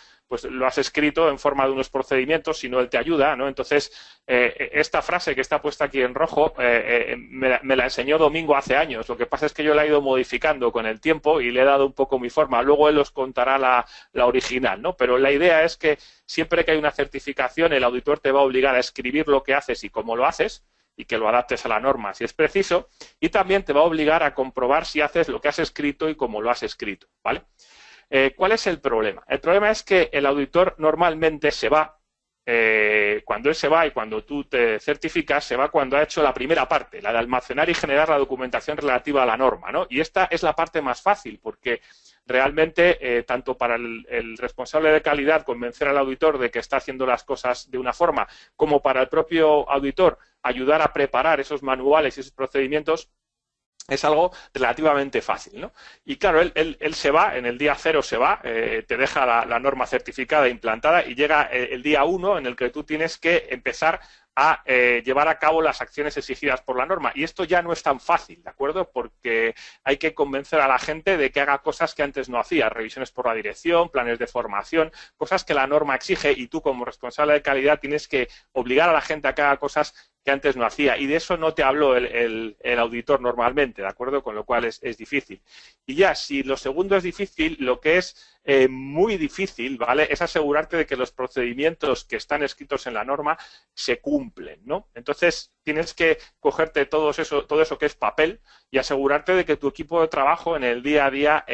lo has escrito en forma de unos procedimientos, si no él te ayuda, ¿no? Entonces, esta frase que está puesta aquí en rojo me la enseñó Domingo hace años. Lo que pasa es que yo la he ido modificando con el tiempo y le he dado un poco mi forma. Luego él os contará la original, ¿no? Pero la idea es que siempre que hay una certificación, el auditor te va a obligar a escribir lo que haces y cómo lo haces, y que lo adaptes a la norma si es preciso, y también te va a obligar a comprobar si haces lo que has escrito y cómo lo has escrito, ¿vale? ¿Cuál es el problema? El problema es que el auditor normalmente se va, cuando él se va y cuando tú te certificas, se va cuando ha hecho la primera parte, la de almacenar y generar la documentación relativa a la norma, ¿no? Y esta es la parte más fácil porque realmente, tanto para el responsable de calidad convencer al auditor de que está haciendo las cosas de una forma, como para el propio auditor ayudar a preparar esos manuales y esos procedimientos, es algo relativamente fácil, ¿no? Y claro, él se va, en el día 0 se va, te deja la norma certificada e implantada y llega el día 1 en el que tú tienes que empezar a llevar a cabo las acciones exigidas por la norma. Y esto ya no es tan fácil, ¿de acuerdo? Porque hay que convencer a la gente de que haga cosas que antes no hacía, revisiones por la dirección, planes de formación, cosas que la norma exige y tú como responsable de calidad tienes que obligar a la gente a que haga cosas que antes no hacía. Y de eso no te habló el auditor normalmente, ¿de acuerdo? Con lo cual es difícil. Y ya, si lo segundo es difícil, lo que es muy difícil, ¿vale? Es asegurarte de que los procedimientos que están escritos en la norma se cumplen, ¿no? Entonces, tienes que cogerte todo eso que es papel y asegurarte de que tu equipo de trabajo en el día a día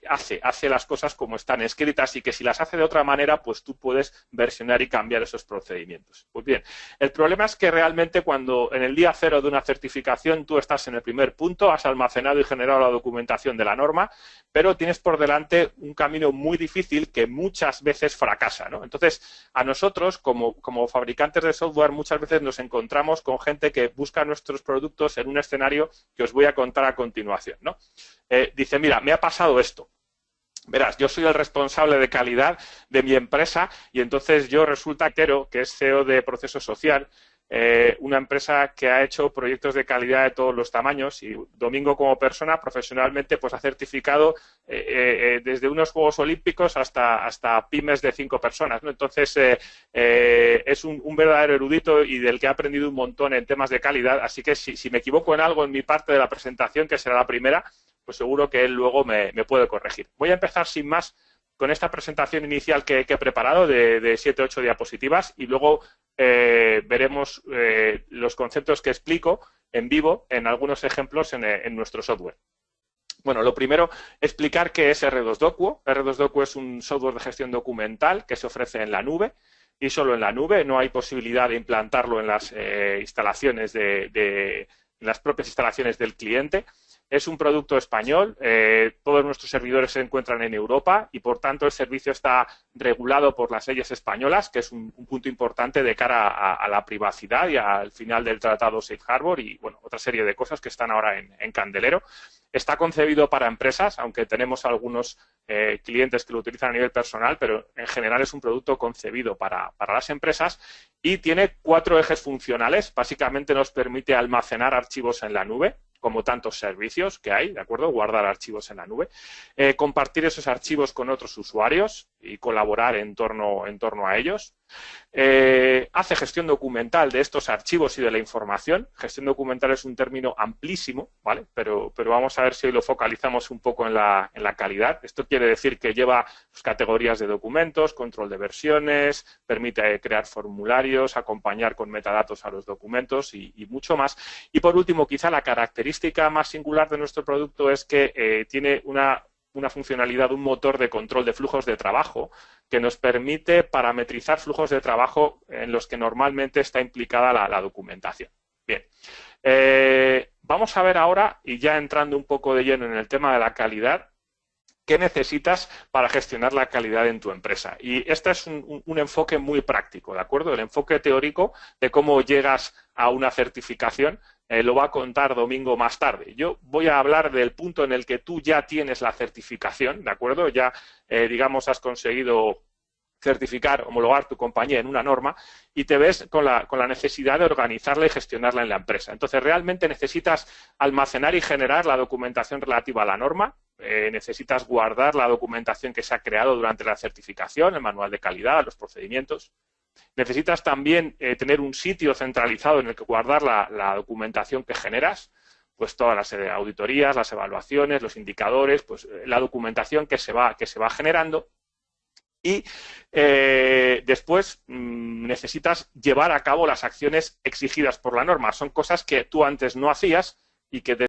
hace las cosas como están escritas y que si las hace de otra manera, pues tú puedes versionar y cambiar esos procedimientos. Pues bien, el problema es que realmente cuando en el día 0 de una certificación tú estás en el primer punto, has almacenado y generado la documentación de la norma, pero tienes por delante un camino muy difícil que muchas veces fracasa, ¿no? Entonces, a nosotros, como fabricantes de software, muchas veces nos encontramos con gente que busca nuestros productos en un escenario que os voy a contar a continuación, ¿no? Dice, mira, me ha pasado esto. Verás, yo soy el responsable de calidad de mi empresa y entonces yo resulta que es CEO de Proceso Social, una empresa que ha hecho proyectos de calidad de todos los tamaños y Domingo como persona profesionalmente pues ha certificado desde unos Juegos Olímpicos hasta pymes de 5 personas, ¿no? Entonces es un verdadero erudito y del que ha aprendido un montón en temas de calidad, así que si me equivoco en algo en mi parte de la presentación, que será la primera, pues seguro que él luego me puede corregir. Voy a empezar sin más con esta presentación inicial que he preparado de 7 o 8 diapositivas y luego veremos los conceptos que explico en vivo en algunos ejemplos en nuestro software. Bueno, lo primero, explicar qué es R2Docuo. R2Docuo es un software de gestión documental que se ofrece en la nube y solo en la nube. No hay posibilidad de implantarlo en las instalaciones en las propias instalaciones del cliente. Es un producto español, todos nuestros servidores se encuentran en Europa y, por tanto, el servicio está regulado por las leyes españolas, que es un punto importante de cara a la privacidad y al final del tratado Safe Harbor y, bueno, otra serie de cosas que están ahora en candelero. Está concebido para empresas, aunque tenemos algunos clientes que lo utilizan a nivel personal, pero en general es un producto concebido para las empresas y tiene 4 ejes funcionales. Básicamente nos permite almacenar archivos en la nube, como tantos servicios que hay, ¿de acuerdo? Guardar archivos en la nube, compartir esos archivos con otros usuarios y colaborar en torno a ellos. Hace gestión documental de estos archivos y de la información. Gestión documental es un término amplísimo, ¿vale? Pero vamos a ver si hoy lo focalizamos un poco en la calidad. Esto quiere decir que lleva categorías de documentos, control de versiones, permite crear formularios, acompañar con metadatos a los documentos y mucho más. Y por último, quizá la característica más singular de nuestro producto es que tiene una funcionalidad, un motor de control de flujos de trabajo que nos permite parametrizar flujos de trabajo en los que normalmente está implicada la documentación. Bien, vamos a ver ahora, y ya entrando un poco de lleno en el tema de la calidad, ¿qué necesitas para gestionar la calidad en tu empresa? Y este es un enfoque muy práctico, ¿de acuerdo? El enfoque teórico de cómo llegas a una certificación lo va a contar Domingo más tarde. Yo voy a hablar del punto en el que tú ya tienes la certificación, ¿de acuerdo? Ya, digamos, has conseguido certificar, homologar tu compañía en una norma y te ves con la necesidad de organizarla y gestionarla en la empresa. Entonces, realmente necesitas almacenar y generar la documentación relativa a la norma, necesitas guardar la documentación que se ha creado durante la certificación, el manual de calidad, los procedimientos. Necesitas también tener un sitio centralizado en el que guardar la documentación que generas, pues todas las auditorías, las evaluaciones, los indicadores, pues la documentación que se va generando. Y después necesitas llevar a cabo las acciones exigidas por la norma. Son cosas que tú antes no hacías y que